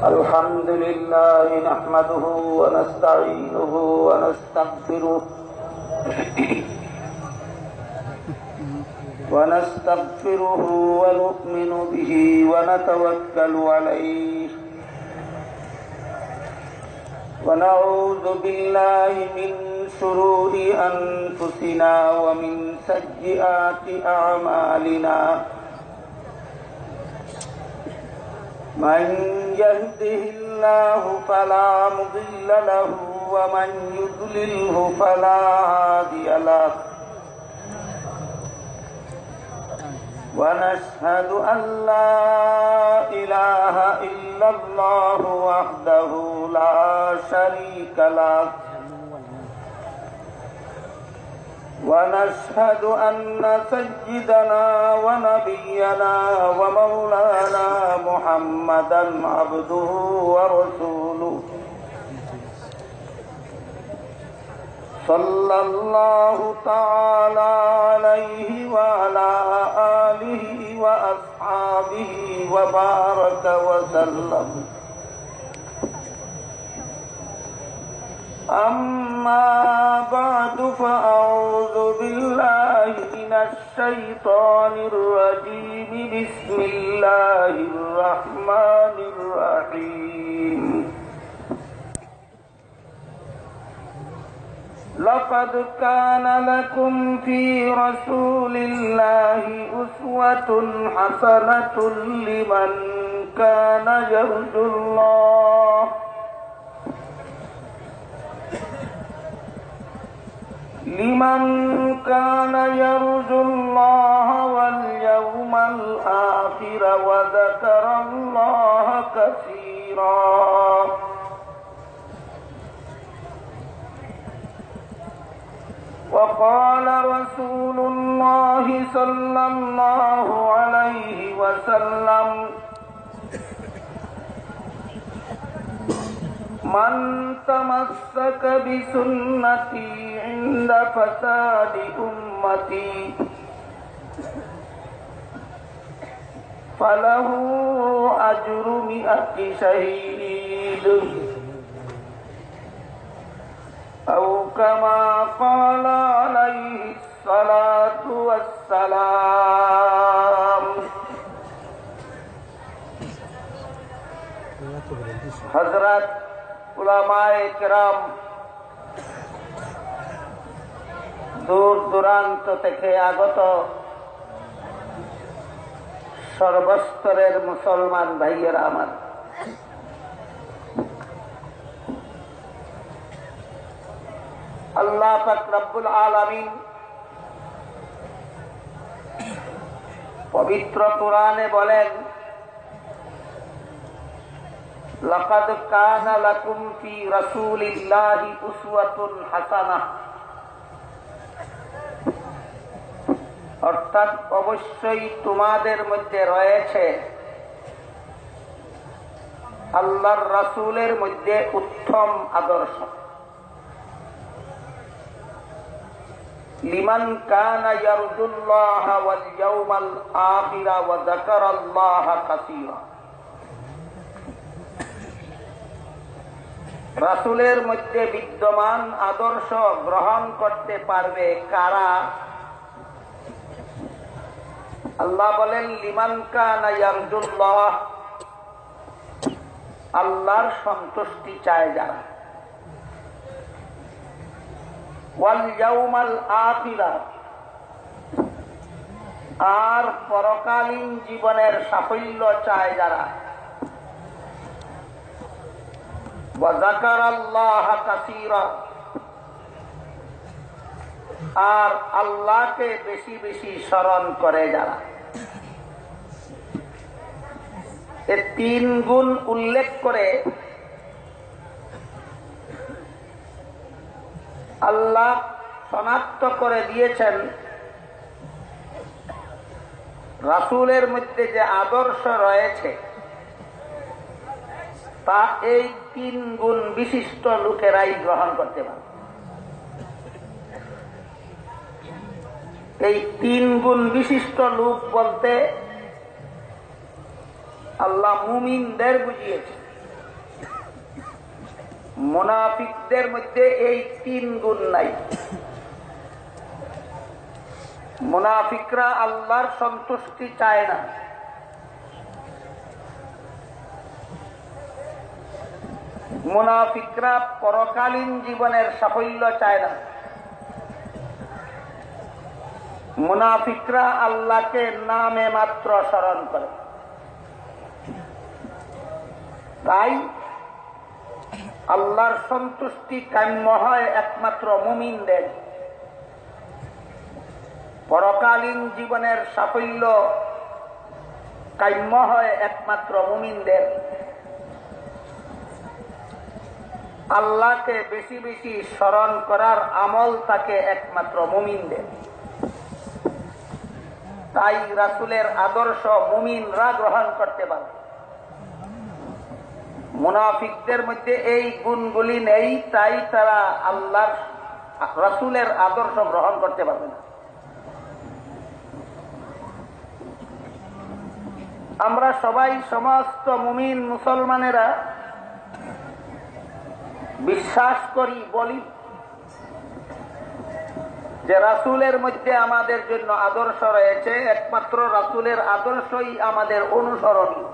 الحمد لله نحمده ونستعينه ونستغفره ونؤمن به ونتوكل عليه ونعوذ بالله من شرور أنفسنا ومن سيئات أعمالنا من يهده الله فلا مضل له ومن يضلله فلا هادي له ونشهد أن لا إله إلا الله وحده لا شريك له ونشهد أن سيدنا ونبينا ومولانا محمدا عبده ورسوله صلى الله تعالى عليه وعلى آله وأصحابه وبارك وسلم أما بعد فأعوذ بالله من الشيطان الرجيم بسم الله الرحمن الرحيم لقد كان لكم في رسول الله أسوة حسنة لمن كان يرجو الله واليوم الآخر وذكر الله كثيرا وقال رسول الله صلى الله عليه وسلم من تمسك بسنتي عند فساد أمتي فله أجر 100 شهيد أو كما قال عليه الصلاة والسلام حضرات উলামায়ে কেরাম দূর দূরান্ত থেকে আগত সর্বস্তরের মুসলমান ভাইয়েরা আমার, আল্লাহ পাক রব্বুল আলামিন পবিত্র কোরআনে বলেন, লাকাদ কানা লাকুম ফি রাসূলিল্লাহি উসওয়াতুন হাসানাহ, অর্থাৎ অবশ্যই তোমাদের মধ্যে রয়েছে আল্লাহর রাসূলের মধ্যে উত্তম আদর্শ। লিমান কানা ইয়ারজুল্লাহ ওয়াল ইয়াউমাল আখির ওয়া যাকারাল্লাহ কাসীরা, রাসূলের মধ্যে বিদ্যমান আদর্শ গ্রহণ করতে পারবে কারা? আল্লাহ বলেন, লিমান কানা ইয়ারজুল্লাহ, আল্লাহর সন্তুষ্টি চায় যারা, ওয়াল ইয়াউমাল আখির, আর পরকালীন জীবনের সাফল্য চায় যারা, ওয়া যাকারাল্লাহ কাসীরা, আর আল্লাহকে বেশি বেশি স্মরণ করে যারা। এ 3 গুণ উল্লেখ করে আল্লাহ শনাক্ত করে দিয়েছেন রাসূলের মধ্যে যে আদর্শ রয়েছে তা এই 3 গুণ বিশিষ্ট লোকেরাই গ্রহণ করতে পারে। এই 3 গুণ বিশিষ্ট লোক বলতে আল্লাহ মুমিনদের বুঝিয়েছে। মুনাফিকদের মধ্যে এই 3 গুণ নাই। মুনাফিকরা আল্লাহর সন্তুষ্টি চায় না, মুনাফিকরা পরকালীন জীবনের সাফল্য চায় না, মুনাফিকরা আল্লাহকে নামে মাত্র স্মরণ করে। তাই আল্লাহর সন্তুষ্টি কাম্য হয় একমাত্র মুমিনদের, পরকালীন জীবনের সাফল্য কাম্য হয় একমাত্র মুমিনদের। আল্লাহকে বেশি বেশি স্মরণ করার আমল থাকে একমাত্র মুমিনদের। তাই রাসূলের আদর্শ মুমিনরা গ্রহণ করতে পারে। মুনাফিকদের মধ্যে এই গুণগুলি নেই, তাই তারা আল্লাহর রাসূলের আদর্শ গ্রহণ করতে পারবে না। আমরা সবাই, সমস্ত মুমিন মুসলমানেরা বিশ্বাস করি, বলি যে রাসূলের মধ্যে আমাদের জন্য আদর্শ রয়েছে, একমাত্র রাসূলের আদর্শই আমাদের অনুসরণীয়।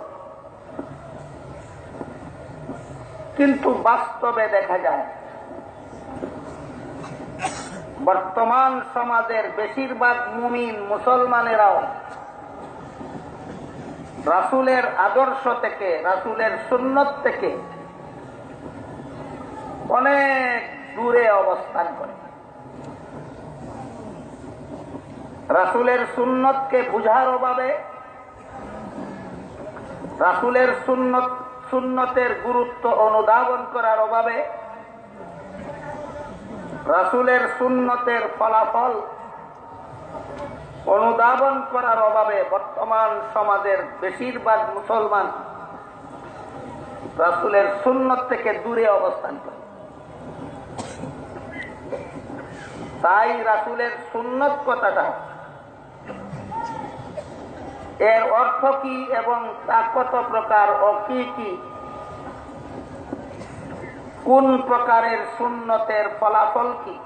কিন্তু বাস্তবে দেখা যায় বর্তমান সমাজের বেশিরভাগ মুমিন মুসলমানেরাও রাসূলের আদর্শ থেকে, রাসূলের সুন্নত থেকে অনেক দূরে অবস্থান করে। রাসূলের সুন্নতকে বুঝার অভাবে, রাসূলের সুন্নতের গুরুত্ব অনুধাবন করার অভাবে, রাসূলের সুন্নতের ফলাফল অনুধাবন করার অভাবে বর্তমান সমাজের বেশিরভাগ মুসলমান রাসূলের সুন্নত থেকে দূরে অবস্থান করে। তাই রাসূলের সুন্নত কথাটা, এর অর্থ কি এবং তা কত প্রকার ও কি কি, কোন প্রকারের সুন্নতের ফলাফল কি,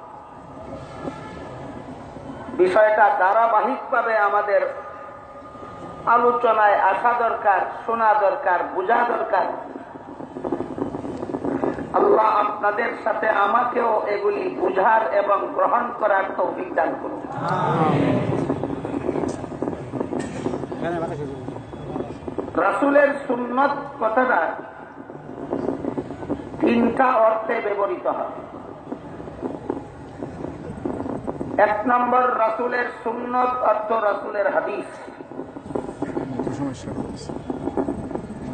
বিষয়টা ধারাবাহিকভাবে আমাদের আলোচনায় আসা দরকার, শোনা দরকার, বোঝা দরকার। আল্লাহ আপনাদের সাথে আমাকেও এগুলি বুঝার এবং গ্রহণ করার তৌফিক দান করুন। রাসূলের সুন্নত কথাটা 3টা অর্থে ব্যবহৃত হয়। 1 নম্বর রাসূলের সুন্নত অর্থ রাসূলের হাদিস।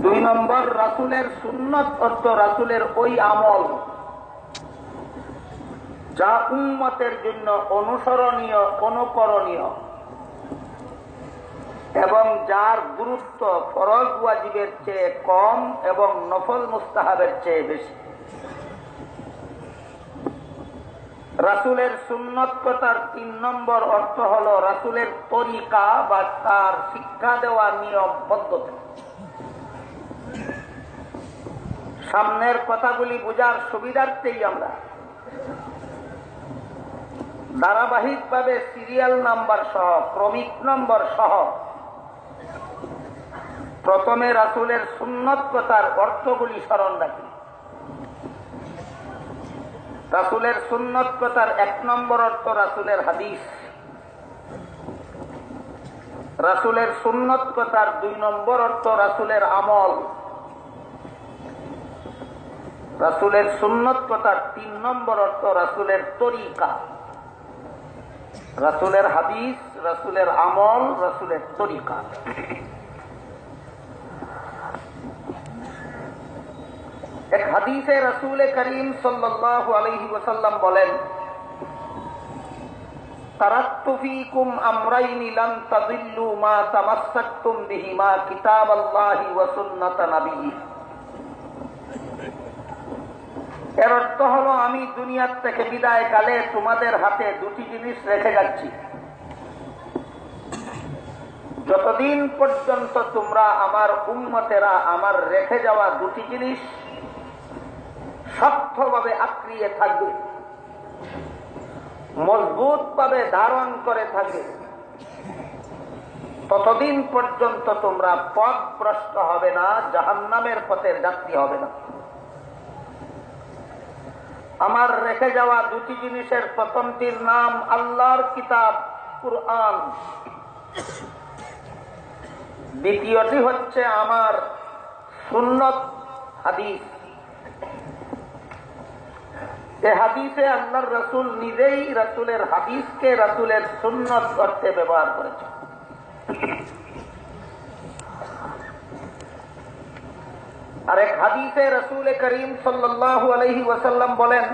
2 নম্বর রাসূলের সুন্নত অর্থ রাসূলের ওই আমল যা উম্মতের জন্য অনুসরণীয়, অনুকরণীয় এবং যার গুরুত্ব ফরজ ওয়াজিবের চেয়ে কম এবং নফল মুস্তাহাবের চেয়ে বেশি। রাসূলের সুন্নত কথার 3 নম্বর অর্থ হলো রাসূলের তরিকা বা তার শিক্ষা দেওয়া নিয়ম পদ্ধতি। সামনের কথাগুলি বোঝার সুবিধার্থেই আমরা ধারাবাহিকভাবে সিরিয়াল নাম্বার সহ, ক্রমিক নম্বর সহ প্রথমে রাসূলের সুন্নত কথার অর্থগুলি স্মরণ রাখি। রাসূলের সুন্নত কথার 1 নম্বর অর্থ রাসূলের হাদিস। রাসূলের সুন্নত কথার 2 নম্বর অর্থ রাসূলের আমল। রাসূলের সুন্নত কথার 3 নম্বর অর্থ রাসূলের তরিকা। রাসূলের হাদিস, রাসূলের আমল, রাসূলের তরিকা। এক হাদিসে রাসূল করিম সাল্লাল্লাহু আলাইহি ওয়াসাল্লাম বলেন, তারাকতু ফীকুম আমরাইনি লান তাযিল্লু মা তামাসসাকতুম বিহিমা কিতাবাল্লাহি ওয়া সুন্নাত নবিয়্যি। এর অর্থ হলো, আমি দুনিয়ার থেকে বিদায় কালে তোমাদের হাতে 2টি জিনিস রেখে যাচ্ছি। যতদিন পর্যন্ত তোমরা আমার উম্মতেরা আমার রেখে যাওয়া 2টি জিনিস শক্তভাবে আঁকড়িয়ে থাকবে, মজবুত ভাবে ধারণ করে থাকবে, ততদিন পর্যন্ত তোমরা পথভ্রষ্ট হবে না, জাহান্নামের পথের যাত্রী হবে না। আমার রেখে যাওয়া দুটি জিনিসের প্রথমটির নাম আল্লাহর কিতাব কুরআন, দ্বিতীয়টি হচ্ছে আমার সুন্নত হাদিস। এই হাদিসে আল্লাহর রাসূল নিজেই রাসূলের হাদিসকে রাসূলের সুন্নত অর্থে ব্যবহার করেছেন। আরেক হাদিসে রাসূল করিম সাল্লাল্লাহু আলাইহি ওয়াসাল্লাম বলেন,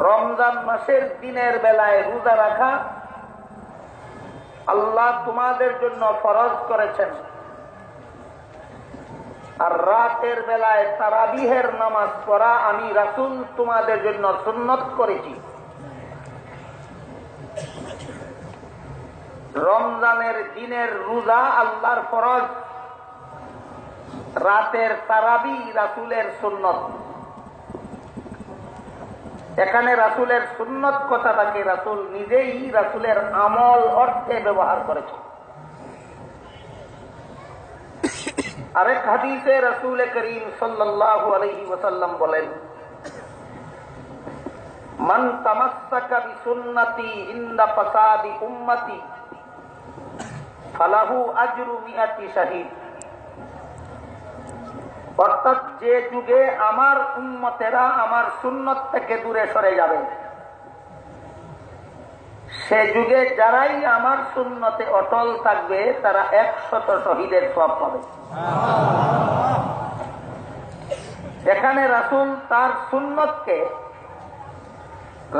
রমজান মাসের দিনের বেলায় রোজা রাখা আল্লাহ তোমাদের জন্য ফরজ করেছেন, আর রাতের বেলায় তারাবিহের নামাজ পড়া আমি রাসূল তোমাদের জন্য সুন্নত করেছি। রমজানের দিনের রোজা আল্লাহর ফরজ, রাতের তারাবি রাসূলের সুন্নত। এখানে রাসূলের সুন্নত কথাটাকে রাসূল নিজেই রাসূলের আমল অর্থে ব্যবহার করেছেন। আরেক হাদিসে রাসূল করিম সাল্লাল্লাহু আলাইহি ওয়াসাল্লাম বলেন, মান তামাসসাকা বিসুন্নতি ইনদা ফাসাদি উম্মতি ফালাহু আজরু মিআতি শাহীদ। অর্থাৎ যে যুগে আমার উম্মতেরা আমার সুন্নত থেকে দূরে সরে যাবে, সে যুগে যারাই আমার সুন্নতে অটল থাকবে তারা 100 শহীদের সওয়াব পাবে। এখানে রাসূল তার সুন্নতকে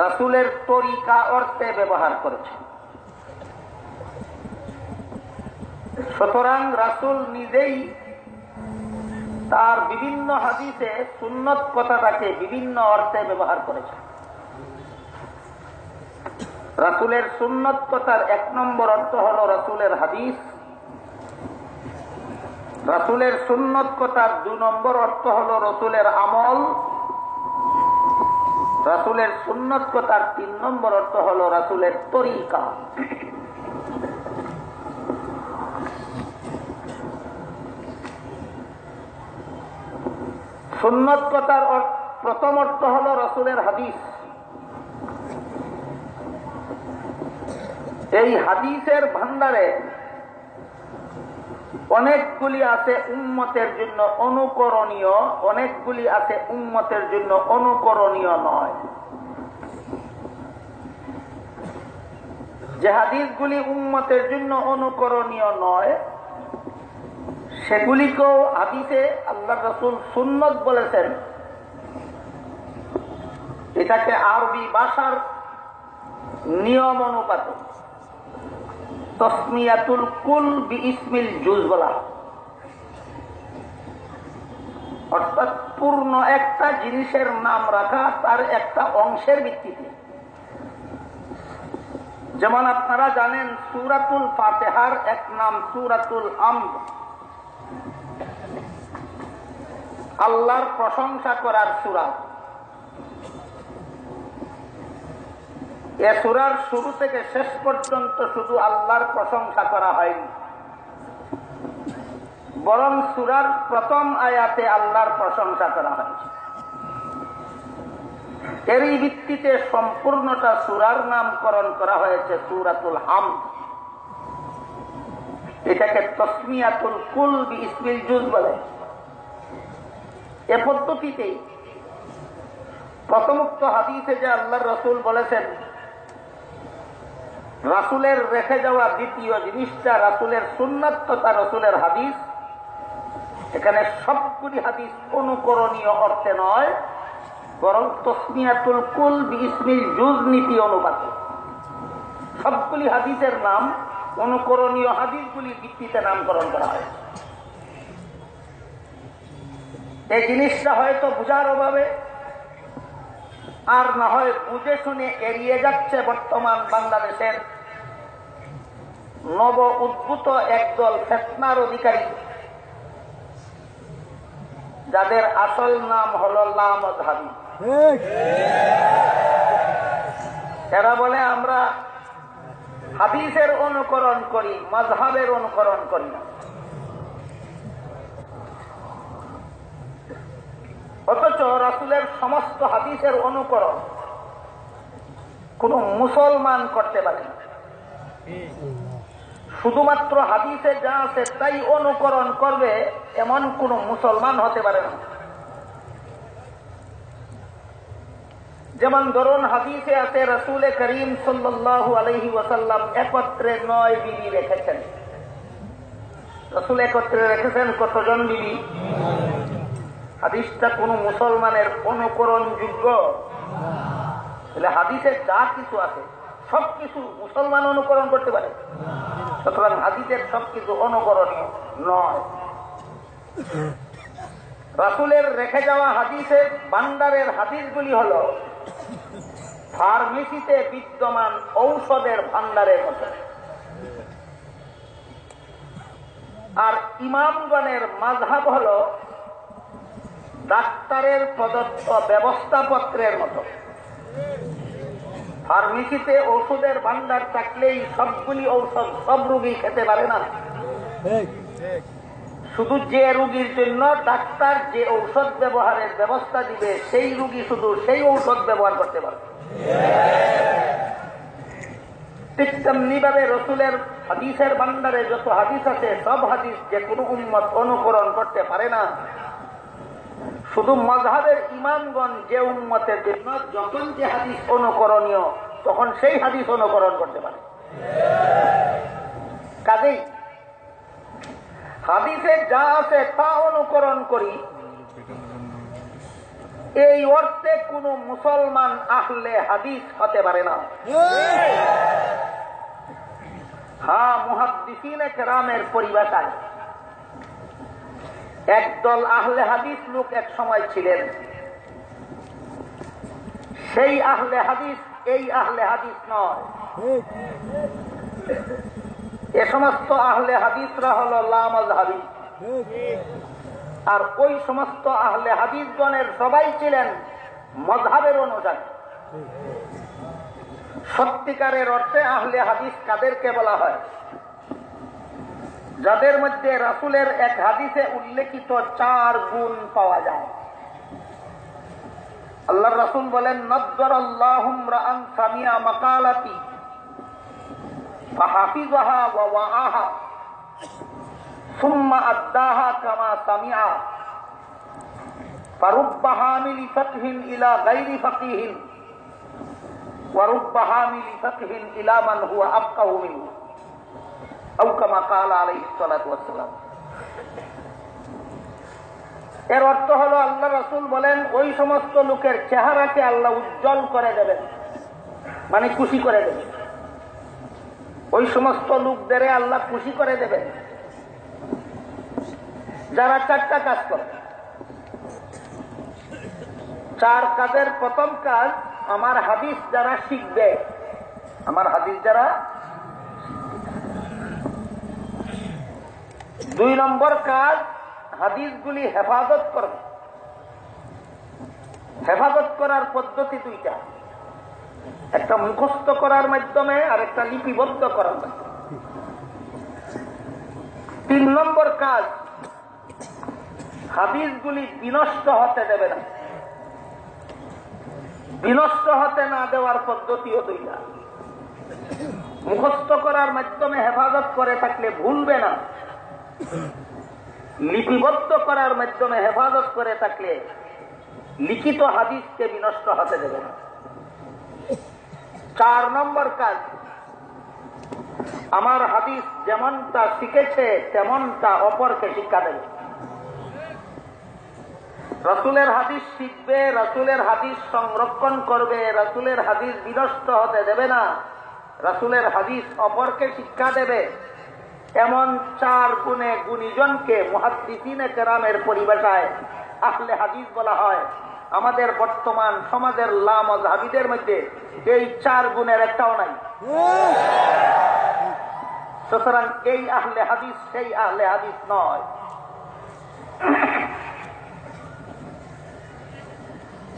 রাসূলের তরিকা অর্থে ব্যবহার করেছেন। সুতরাং রাসূল নিজেই তার বিভিন্ন হাদিসে সুন্নত কথাটাকে বিভিন্ন অর্থে ব্যবহার করেছেন। রাসূলের সুন্নত কথার 1 নম্বর অর্থ হলো রাসূলের হাদিস। রাসূলের সুন্নত কথার 2 নম্বর অর্থ হলো রাসূলের আমল। রাসূলের সুন্নত কথার 3 নম্বর অর্থ হলো রাসূলের তরিকা। সুন্নত কথার প্রথম অর্থ হলো রাসূলের হাদিস। এই হাদিসের ভান্ডারে অনেকগুলি আছে উম্মতের জন্য অনুকরণীয়, অনেকগুলি আছে উম্মতের জন্য অনুকরণীয় নয়। যে হাদিসগুলি উম্মতের জন্য অনুকরণীয় নয় সেগুলিকেও হাদিসে আল্লাহর রাসূল সুন্নত বলেছেন। এটাকে আরবি ভাষার নিয়ম অনুপাতে তসমিয়াতুল কুল বিইসমিল জুজ বলা, অর্থাৎ পূর্ণ একটা জিনিসের নাম রাখা তার একটা অংশের ভিত্তিতে। যেমন আপনারা জানেন সূরাতুল ফাতিহার এক নাম সূরাতুল হামদ, আল্লাহর প্রশংসা করার সূরা। এ সূরার শুরু থেকে শেষ পর্যন্ত শুধু আল্লাহর প্রশংসা করা হয়নি, বরং সূরার প্রথম আয়াতে আল্লাহর প্রশংসা করা হয়েছে। এরই ভিত্তিতে সম্পূর্ণটা সূরার নামকরণ করা হয়েছে সূরাতুল হামদ। এটাকে তসমিয়াতুল কুল বিইসমিল জুজ বলে। এ পদ্ধতিতেই প্রথমোক্ত হাদিসে যে আল্লাহর রাসূল বলেছেন রাসূলের রেখে যাওয়া দ্বিতীয় জিনিসটা রাসূলের সুন্নাত তথা রাসূলের হাদিস, এখানে সবগুলি হাদিস অনুকরণীয় অর্থে নয়, বরং তসমিয়াতুল কুল বিইসমিল জুজ নীতি অনুপাতে সবগুলি হাদিসের নাম অনুকরণীয় হাদিসগুলির ভিত্তিতে নামকরণ করা হয়। এই জিনিসটা হয়তো বুঝার অভাবে আর না হয় বুঝে শুনে এড়িয়ে যাচ্ছে বর্তমান বাংলাদেশের নব উদ্ভূত একদল ফিতনার অধিকারী, যাদের আসল নাম হলো লামাযহাবী। এরা বলে আমরা হাদিসের অনুকরণ করি, মাযহাবের অনুকরণ করি না। অথচ রাসূলের সমস্ত হাদিসের অনুকরণ কোন মুসলমান করতে পারে না। শুধুমাত্র হাদিসে যা আছে তাই অনুকরণ করবে এমন কোন মুসলমান হতে পারে না। যেমন ধরুন হাদিসে আছে রাসূল করিম সাল্লাল্লাহু আলাইহি ওয়াসাল্লাম একত্রে 9 বিবি রেখেছেন। রাসূল একত্রে রেখেছেন কতজন বিবি? হাদিসটা কোন মুসলমানের অনুকরণযোগ্য? তাহলে হাদিসে যা কিছু আছে সবকিছু মুসলমান অনুকরণ করতে পারে, সুতরাং হাদিসের সবকিছু অনুকরণীয় নয়। রাসূলের রেখে যাওয়া হাদিসের ভান্ডারের হাদিসগুলি হল ফার্মেসিতে বিদ্যমান ঔষধের ভান্ডারের মতো। আর ইমামগণের মাযহাব হল ডাক্তারের প্রদত্ত ব্যবস্থাপত্রের মতো। ফার্মেসিতে ঔষধের ভান্ডার থাকলেই সবগুলি ঔষধ সব রোগী খেতে পারে না। শুধু যে রোগীর জন্য ডাক্তার যে ঔষধ ব্যবহারের ব্যবস্থা দিবে সেই রোগী শুধু সেই ঔষধ ব্যবহার করতে পারে। ঠিক তেমনি ভাবে রাসূলের হাদিসের ভান্ডারে যত হাদিস আছে সব হাদিস যে কোনো উম্মত অনুকরণ করতে পারে না। শুধু মাযহাবের ইমামগণ যে উম্মতের জন্য যখন যে হাদিস অনুকরণীয় তখন সেই হাদিস অনুকরণ করতে পারে। কাজেই হাদিসে যা আছে তা অনুকরণ করি, এই অর্থে কোন মুসলমান আহলে হাদিস হতে পারে না। হ্যাঁ, মুহাদ্দিসিনে কেরামের পরিভাষায় একদল আহলে হাদিস লোক এক সময় ছিলেন। সেই আহলে হাদিস এই আহলে হাদিস নয়। এ সমস্ত আহলে হাদিসরা হল লামাযহাবী। আর ওই সমস্ত আহলে হাদিসগণের সবাই ছিলেন মাযহাবের অনুসারী। সত্যিকারের অর্থে আহলে হাদিস কাদেরকে বলা হয়? যাদের মধ্যে রাসূলের এক হাদিসে উল্লেখিত 4 গুণ পাওয়া যায়। আল্লাহর রাসূল বলেন, নাযযারাল্লাহু ইমরাআন সামিআ মাকালাতি ফাহাফিযাহা ওয়া ওয়াআহা সুম্মা আদ্দাহা কামা সামিআ ফারুব্বা হামিলি ফাকহিন ইলা গায়রি ফাকিহিন ওয়া রুব্বা হামিলি ফাকহিন ইলা মান হুয়া আফকাহু মিনহু আও কামা ক্বালা আলাইহিস সালাতু ওয়াস সালাম। এর অর্থ হলো আল্লাহ রাসূল বলেন ওই সমস্ত লোকের চেহারাকে আল্লাহ উজ্জ্বল করে দেবেন, মানে খুশি করে দেবেন। ওই সমস্ত লোকদের আল্লাহ খুশি করে দেবেন যারা 4টা কাজ করে। 4 কাজের প্রথম কাজ, আমার হাদিস যারা শিখবে, আমার হাদিস যারা। 2 নম্বর কাজ, হাদিসগুলি হেফাজত করবে। হেফাজত করার পদ্ধতি 2টা, একটা মুখস্থ করার মাধ্যমে আর একটা লিপিবদ্ধ করার মাধ্যমে। 3 নম্বর কাজ, হাদিসগুলি বিনষ্ট হতে দেবে না। বিনষ্ট হতে না দেওয়ার পদ্ধতিও 2টা। মুখস্থ করার মাধ্যমে হেফাজত করে থাকলে ভুলবে না, লিপিবদ্ধ করার মাধ্যমে হেফাজত করে থাকলে লিখিত হাদিসকে বিনষ্ট হতে দেবে না। 4 নম্বর কাজ, আমার হাদিস যেমনটা শিখেছে তেমনটা অপরকে শিক্ষা দেবে। রাসূলের হাদিস শিখবে, রাসূলের হাদিস সংরক্ষণ করবে, রাসূলের হাদিস বিনষ্ট হতে দেবে না, রাসূলের হাদিস অপরকে শিক্ষা দেবে। এমন 4 গুণে গুণীজনকে মুহাদ্দিসিনে কেরামের পরিভাষায় আহলে হাদিস বলা হয়। আমাদের বর্তমান সমাজের লামাযহাবীদের মধ্যে এই 4 গুণের একটাও নাই। সুতরাং এই আহলে হাদিস সেই আহলে হাদিস নয়।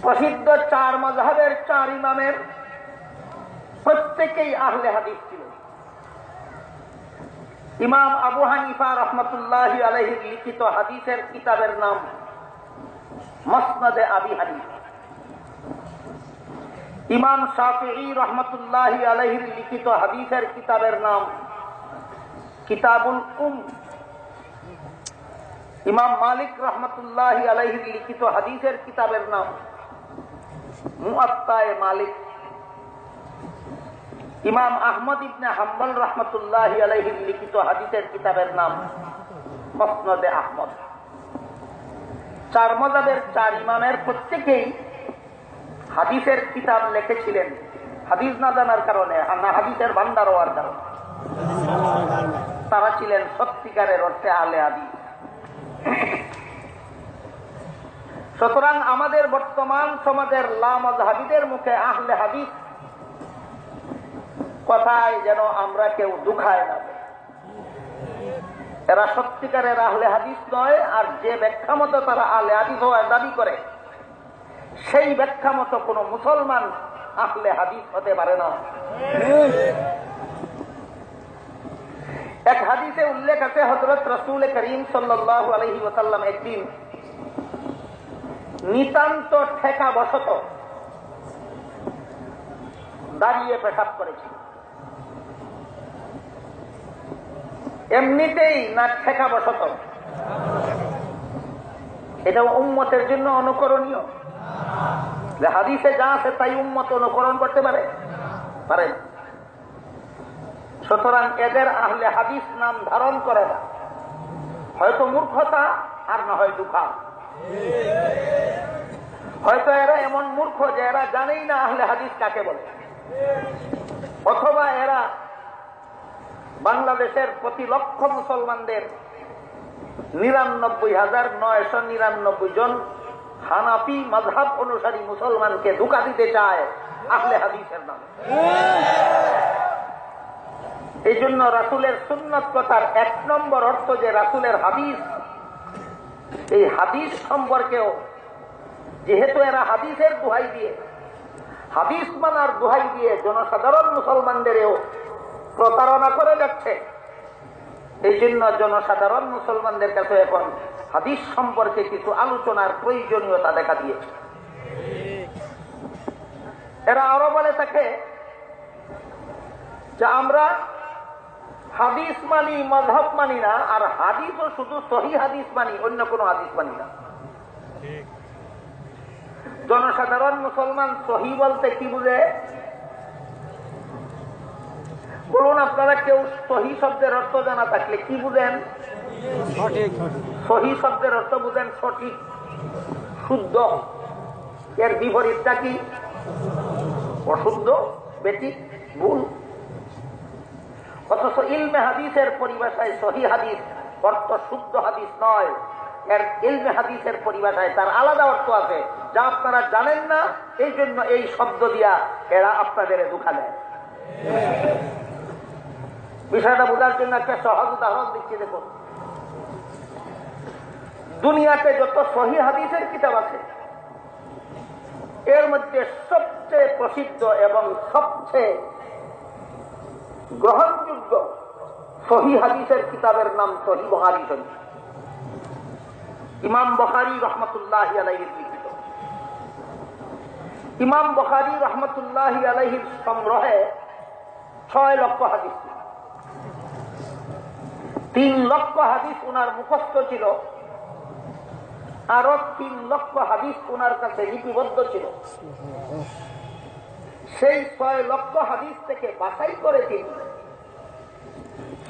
প্রসিদ্ধ চার মাযহাবের চার ইমামের প্রত্যেকেই আহলে হাদিস ছিল। ইমাম আবু হানিফা রহমতুল্লাহি আলাইহি লিখিত হাদিসের কিতাবের নাম মুসনাদে আবি হানিফা। ইমাম শাফিঈ রহমতুল্লাহি আলাইহি লিখিত হাদিসের কিতাবের নাম কিতাবুল ইমাম মালিক রহমতুল্লাহি আলাইহি লিখিত হাদিসের কিতাবের নাম মুআত্তায়ে মালিক। ইমাম আহমদ ইবনে হাম্বল রহমতুল্লাহি আলাইহি লিখিত হাদিসের কিতাবের নাম মুসনাদে আহমদ। চার মাযহাবের চার ইমামের প্রত্যেকেই হাদিসের কিতাব লিখেছিলেন, হাদিস না জানার কারণে, না হাদিসের ভান্ডার হওয়ার কারণে। তারা ছিলেন সত্যিকারের অর্থে আহলে হাদিস। সুতরাং আমাদের বর্তমান সমাজের লামাযহাবীদের মুখে আহলে হাদিস কথায় যেন আমরা কেউ দুখায় না। এরা সত্যিকারের আহলে হাদিস নয়, আর যে ব্যাখ্যা মতো তারা আহলে হাদিস হওয়ার দাবি করে সেই ব্যাখ্যা মতো কোন মুসলমান আহলে হাদিস হতে পারে না। এক হাদিসে উল্লেখ আছে, হযরত রাসূল করিম সাল্লাল্লাহু আলাইহি ওয়াসাল্লাম একদিন নিতান্ত ঠেকা বশত দাঁড়িয়ে পেশাব করেছিল। এমনিতেই না ঠেকা বশত। এটা উম্মতের জন্য অনুকরণীয় যে হাদিসে যা আছে তাই উম্মত অনুকরণ করতে পারে পারে। সুতরাং এদের আহলে হাদিস নাম ধারণ করে না, হয়তো মূর্খতা আর না হয় দুঃখা। হয়তো এরা এমন মূর্খ যে এরা জানেই না আহলে হাদিস কাকে বলে, অথবা এরা বাংলাদেশের প্রতি লক্ষ মুসলমানদের ৯৯,৯৯৯ জন হানাফি মাযহাব অনুসারী মুসলমানকে ধোঁকা দিতে চায় আহলে হাদিসের নামে। এই জন্য রাসূলের সুন্নাত কথার এক নম্বর অর্থ যে রাসূলের হাদিস, এই হাদিস সম্পর্কেও যেহেতু এরা হাদিসের দোহাই দিয়ে, হাদিস মানার দোহাই দিয়ে জনসাধারণ মুসলমানদেরও প্রতারণা করে যাচ্ছে, এই জন্য জনসাধারণ মুসলমানদের কাছে এখন হাদিস সম্পর্কে কিছু আলোচনার প্রয়োজনীয়তা দেখা দিয়েছে। এরা আরো বলে থাকে যে আমরা হাদিস মানি, মাযহাব মানি না, আর হাদিসও শুধু সহিহ হাদিস মানি, অন্য কোনো হাদিস মানি না। জনসাধারণ মুসলমান সহিহ বলতে কি বুঝে বলুন আপনারা? কেউ সহিহ শব্দের অর্থ জানা থাকলে কি বুঝেন? সহিহ শব্দের অর্থ বুঝেন সঠিক, শুদ্ধ। এর বিপরীতটা কি? অশুদ্ধ, বেঠিক, ভুল। অথচ ইলমে হাদিসের পরিভাষায় সহিহ হাদিস অর্থ শুদ্ধ হাদিস নয়, এর ইলমে হাদিসের পরিভাষায় তার আলাদা অর্থ আছে যা আপনারা জানেন না। এই জন্য এই শব্দ দিয়া এরা আপনাদের ধোঁকা দেয়। বিষয়টা বোঝার জন্য একটা সহজ উদাহরণ দিচ্ছি। দেখুন, দুনিয়াতে যত সহিহ হাদিসের কিতাব আছে এর মধ্যে সবচেয়ে প্রসিদ্ধ এবং সবচেয়ে গ্রহণযোগ্য সহিহ হাদিসের কিতাবের নাম সহিহ বুখারী শরীফ। ইমাম বুখারী রহমতুল্লাহি আলাইহি লিখিত। ইমাম বুখারী রহমতুল্লাহি আলাইহির সংগ্রহে ৬ লক্ষ হাদিস, ৩ লক্ষ হাদিস ওনার মুখস্থ ছিল, আরো ৩ লক্ষ হাদিস ওনার কাছে লিপিবদ্ধ ছিল। সেই ৬ লক্ষ হাদিস থেকে বাছাই করে তিনি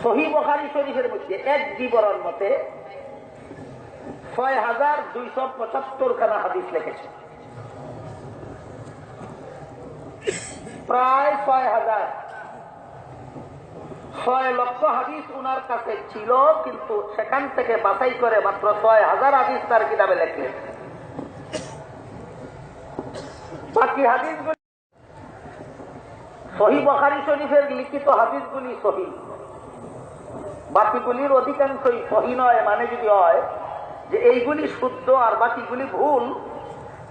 সহিহ বুখারী শরীফের মধ্যে এক বিবরণ মতে ৬,২৭৫ খানা হাদিস লিখেছে। প্রায় ৬ লক্ষ হাদিস উনার কাছে ছিল, কিন্তু সেখান থেকে বাছাই করে মাত্র ৬,০০০ হাদিস তার কিতাবে লেখলেন। বাকি হাদিসগুলি সহিহ বুখারী শরীফের লিখিত হাদিসগুলি সহিহ, বাকিগুলির অধিকাংশই সহিহ নয়। মানে যদি হয় যে এইগুলি শুদ্ধ আর বাকিগুলি ভুল,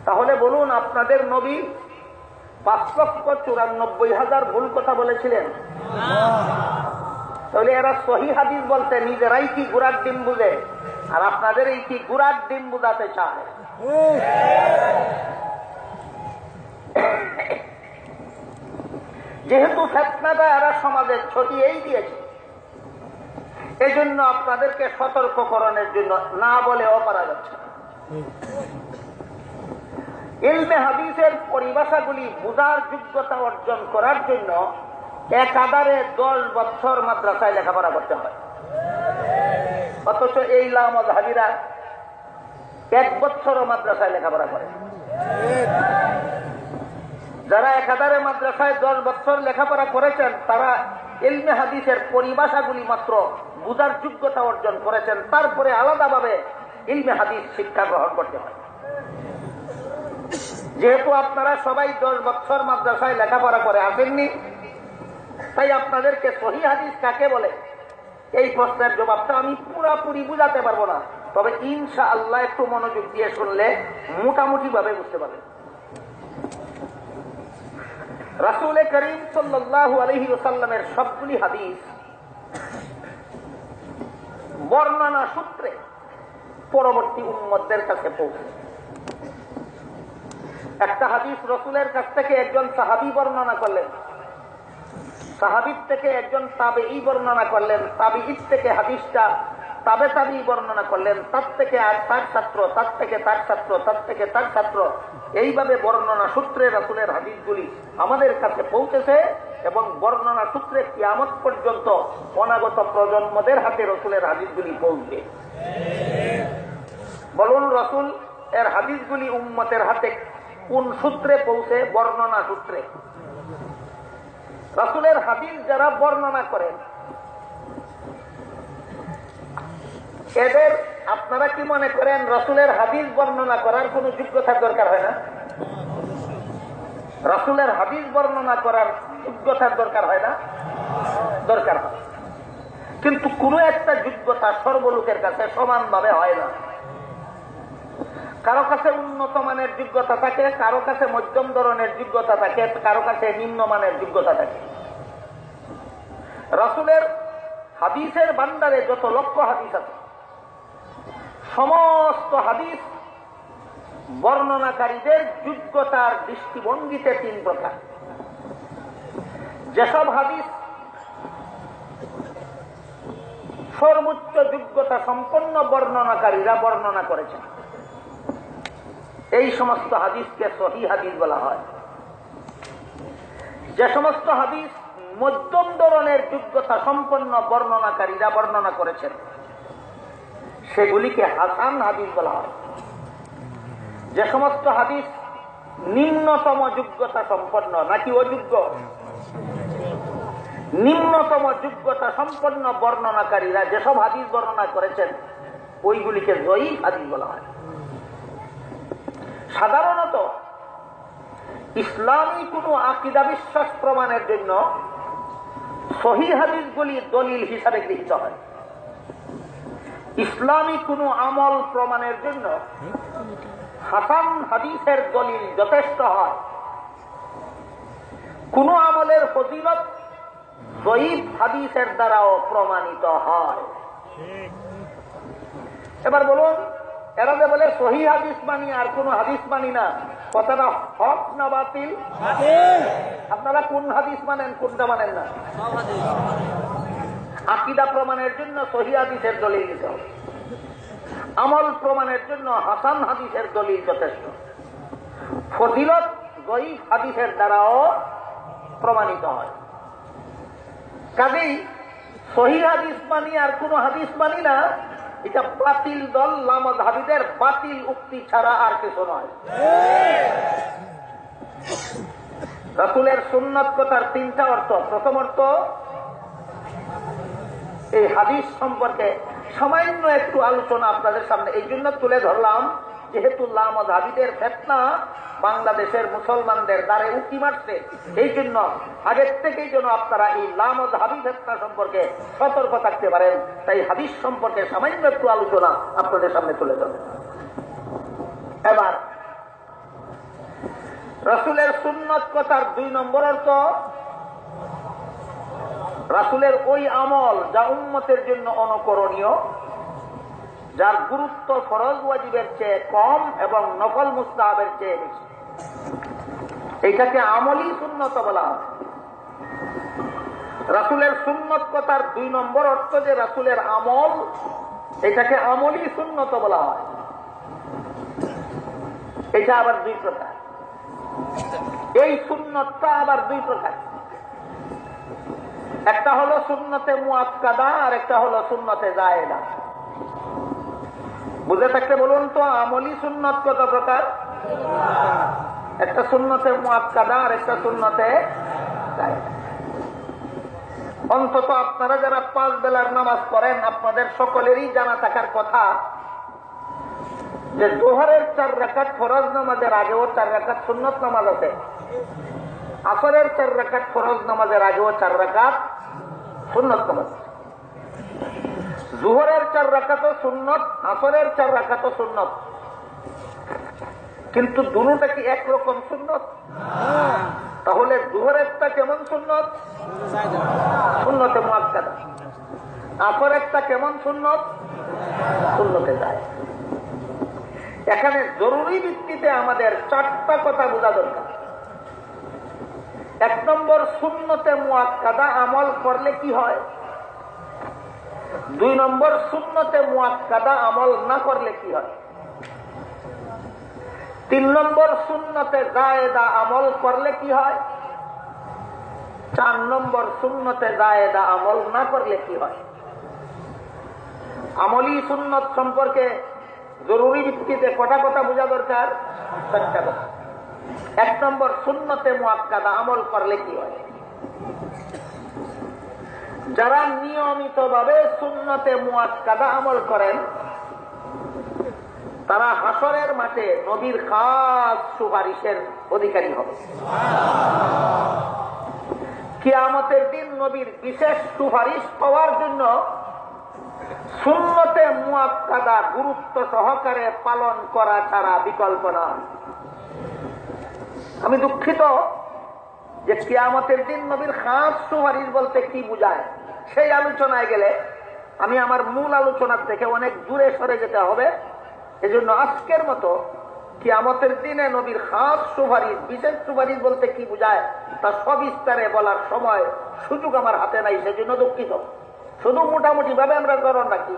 তাহলে বলুন, আপনাদের নবী 5,94,000 ভুল কথা বলেছিলেন? তাহলে এরা সহি হাদিস বলতে নিজেরাই কি গুড়ার ডিম বুঝে, আর আপনাদের এই কি গুড়ার ডিম বুঝাতে চায়? যেহেতু ফিতনাটা এরা সমাজে ছড়িয়েই দিয়েছে, এই জন্য আপনাদেরকে সতর্ককরণের জন্য না বলেও পারা যাচ্ছে। ইলমে হাদিসের পরিভাষাগুলি বুঝার যোগ্যতা অর্জন করার জন্য একাধারে 10 বছর মাদ্রাসায় লেখাপড়া করতে হয়। অথচ এই লামাযহাবীরা 1 বছরও মাদ্রাসায় লেখাপড়া করে। যারা একাধারে মাদ্রাসায় 10 বছর লেখাপড়া করেছেন, তারা ইলমে হাদিসের পরিভাষাগুলি মাত্র বুঝার যোগ্যতা অর্জন করেছেন, তারপরে আলাদাভাবে ইলমে হাদিস শিক্ষা গ্রহণ করতে হয়। যেহেতু আপনারা সবাই 10 বছর মাদ্রাসায় লেখাপড়া করে আসেননি, তাই আপনাদেরকে সহিহ হাদিস কাকে বলে এই প্রশ্নের জবাবটা আমি পুরাপুরি বুঝাতে পারবো না, তবে ইনশাআল্লাহ একটু মনোযোগ দিয়ে শুনলে মোটামুটি ভাবে বুঝতে পারবেন। রাসূল করিম সাল্লাল্লাহু আলাইহি ওয়াসাল্লামের সবগুলি হাদিস বর্ণনা সূত্রে পরবর্তী উম্মতদের কাছে পৌঁছে। একটা হাদিস রাসূলের কাছ থেকে একজন সাহাবী বর্ণনা করলেন, সাহাবীর থেকে একজন তাবেঈ বর্ণনা করলেন, তাবেঈ থেকে হাদিসটা তাবেঈ বর্ণনা করলেন, তার থেকে আর তার ছাত্র, তার থেকে তার ছাত্র, তার থেকে তার ছাত্র, এইভাবে বর্ণনা সূত্রে রাসূলের হাদিসগুলি আমাদের কাছে পৌঁছেছে এবং বর্ণনা সূত্রে কিয়ামত পর্যন্ত অনাগত প্রজন্মদের হাতে রাসূলের হাদিসগুলি পৌঁছবে। বলুন, রাসূল এর হাদিসগুলি উম্মতের হাতে কোন সূত্রে পৌঁছে? বর্ণনা সূত্রে। রাসূলের হাদিস যারা বর্ণনা করেন, এদের আপনারা কি মনে করেন রাসূলের হাদিস বর্ণনা করার কোন যোগ্যতার দরকার হয় না? রাসূলের হাদিস বর্ণনা করার যোগ্যতার দরকার হয় না? দরকার হয়, কিন্তু কোন একটা যোগ্যতা সর্বলোকের কাছে সমানভাবে হয় না। কারো কাছে উন্নত মানের যোগ্যতা থাকে, কারো কাছে মধ্যম ধরনের যোগ্যতা থাকে, কারো কাছে নিম্নমানের যোগ্যতা থাকে। রাসূলের হাদিসের ভান্ডারে যত লক্ষ হাদিস আছে, সমস্ত হাদিস বর্ণনাকারীদের যোগ্যতার দৃষ্টিভঙ্গিতে 3 প্রকার। যেসব হাদিস সর্বোচ্চ যোগ্যতা সম্পন্ন বর্ণনাকারীরা বর্ণনা করেছেন, এই সমস্ত হাদিসকে সহিহ হাদিস বলা হয়। যে সমস্ত হাদিস মধ্যম ধরনের যোগ্যতা সম্পন্ন বর্ণনাকারীরা বর্ণনা করেছেন, সেগুলিকে হাসান হাদিস বলা হয়। যে সমস্ত হাদিস নিম্নতম যোগ্যতা সম্পন্ন, নাকি অযোগ্য, নিম্নতম যোগ্যতা সম্পন্ন বর্ণনাকারীরা যেসব হাদিস বর্ণনা করেছেন, ওইগুলিকে যঈফ হাদিস বলা হয়। সাধারণত ইসলামী কোন আকীদা বিশ্বাস প্রমাণের জন্য সহিহ হাদিসগুলি দলিল হিসাবে গৃহীত হয়। ইসলামী কোন আমল প্রমাণের জন্য হাসান হাদিসের দলিল যথেষ্ট হয়। কোন আমলের ফজিলত যঈফ হাদিসের দ্বারাও প্রমাণিত হয়। এবার বলুন, এরা যে বলে সহিহ হাদিস মানি আর কোন হাদিস মানি না, কথাটা হক না বাতিল? আপনারা কোন হাদিস মানেন, কোনটা মানেন না? আকীদা প্রমাণের জন্য সহিহ হাদিসের দলিল দিতে হবে, আমল প্রমাণের জন্য হাসান হাদিসের দলিল যথেষ্ট। ফজিলত যঈফ হাদিসের দ্বারাও প্রমাণিত হয়। কাজেই সহিহ হাদিস মানি আর কোন হাদিস মানি না, এটা বাতিল দল লামাযহাবীদের বাতিল উক্তি ছাড়া আর কিছু নয়। রাসূলের সুন্নাত কথার 3টা অর্থ। প্রথম অর্থ, এই হাদিস সম্পর্কে সামান্য একটু আলোচনা আপনাদের সামনে এই জন্য তুলে ধরলাম, যেহেতু লামাযহাবীদের ফিতনা বাংলাদেশের মুসলমানদের দ্বারে উঁকি মারছে, এই জন্য আগের থেকেই যেন আপনারা এই লামাযহাবী ফিতনা সম্পর্কে সতর্ক থাকতে পারেন। তাই হাদিস সম্পর্কে সামান্য একটু আলোচনা আপনাদের সামনে তুলে ধরলাম। এবার রাসূলের সুন্নত কথার 2 নম্বর অর্থ রাসূলের ওই আমল যা উম্মতের জন্য অনুকরণীয়, যার গুরুত্ব ফরজ ওয়াজিবের চেয়ে কম এবং নফল মুস্তাহাবের চেয়ে বেশি, এইটাকে আমলি সুন্নত বলা হয়। রাসূলের সুন্নত কথার 2 নম্বর অর্থ যে রাসূলের আমল, এটাকে আমলি সুন্নত বলা হয়। এটা আবার 2 প্রকার। এই সুন্নতটা আবার 2 প্রকার। একটা হলো সুন্নতে মুআক্কাদা আর একটা হলো সুন্নতে জায়েদা। বুঝে থাকতে বলুন তো, আমলি সুন্নত কত প্রকার? একটা সুন্নতে মুআক্কাদা আর একটা সুন্নতে জায়েদা। অন্তত আপনারা যারা 5 বেলার নামাজ পড়েন, আপনাদের সকলেরই জানা থাকার কথা যে যোহরের 4 রাকাত ফরজ নামাজের আগেও 4 রাকাত সুন্নত নামাজ আছে, আসরের 4 রাকাত ফরজ নামাজের আগেও 4 রাকাত সুন্নত নামাজ। যোহরের 4 রাকাতও সুন্নত, আসরের 4 রাকাতও সুন্নত, কিন্তু দুটোটা কি একরকম সুন্নত? তাহলে যোহরেরটা কেমন সুন্নত? সুন্নতে মুআক্কাদা। আসরেরটা কেমন সুন্নত? সুন্নতে জায়েদা। এখানে জরুরি ভিত্তিতে আমাদের 4টা কথা বোঝা দরকার। 1 নম্বর, সুন্নতে মুআক্কাদা আমল করলে কি হয়? 2 নম্বর, সুন্নতে মুআক্কাদা আমল না করলে কি হয়? 3 নম্বর, সুন্নতে জায়েদা আমল করলে কি হয়? 4 নম্বর, সুন্নতে জায়েদা আমল না করলে কি হয়? আমলি সুন্নত সম্পর্কে জরুরি ভিত্তিতে কটা কথা বোঝা দরকার? 4টা কথা। 1 নম্বর, সুন্নতে মুআক্কাদা আমল করলে কি হয়? যারা নিয়মিতভাবে সুন্নতে মুআক্কাদা আমল করেন, তারা হাসরের মাঠে নবীর খাস সুপারিশের অধিকারী হবে। কিয়ামতের দিন নবীর বিশেষ সুপারিশ পাওয়ার জন্য সুন্নতে মুআক্কাদা গুরুত্ব সহকারে পালন করা ছাড়া বিকল্প না। আমি দুঃখিত যে কিয়ামতের দিন নবীর খাস সুপারিশ বলতে কি বোঝায়, সেই আলোচনায় গেলে আমি আমার মূল আলোচনার থেকে অনেক দূরে সরে যেতে হবে। এজন্য আজকের মতো কিয়ামতের দিনে নবীর খাস সুপারিশ, বিশেষ সুপারিশ বলতে কি বোঝায় তা সবিস্তারে বলার সময় সুযোগ আমার হাতে নাই, সেজন্য দুঃখিত। শুধু মোটামুটি ভাবে আমরা স্মরণ রাখি,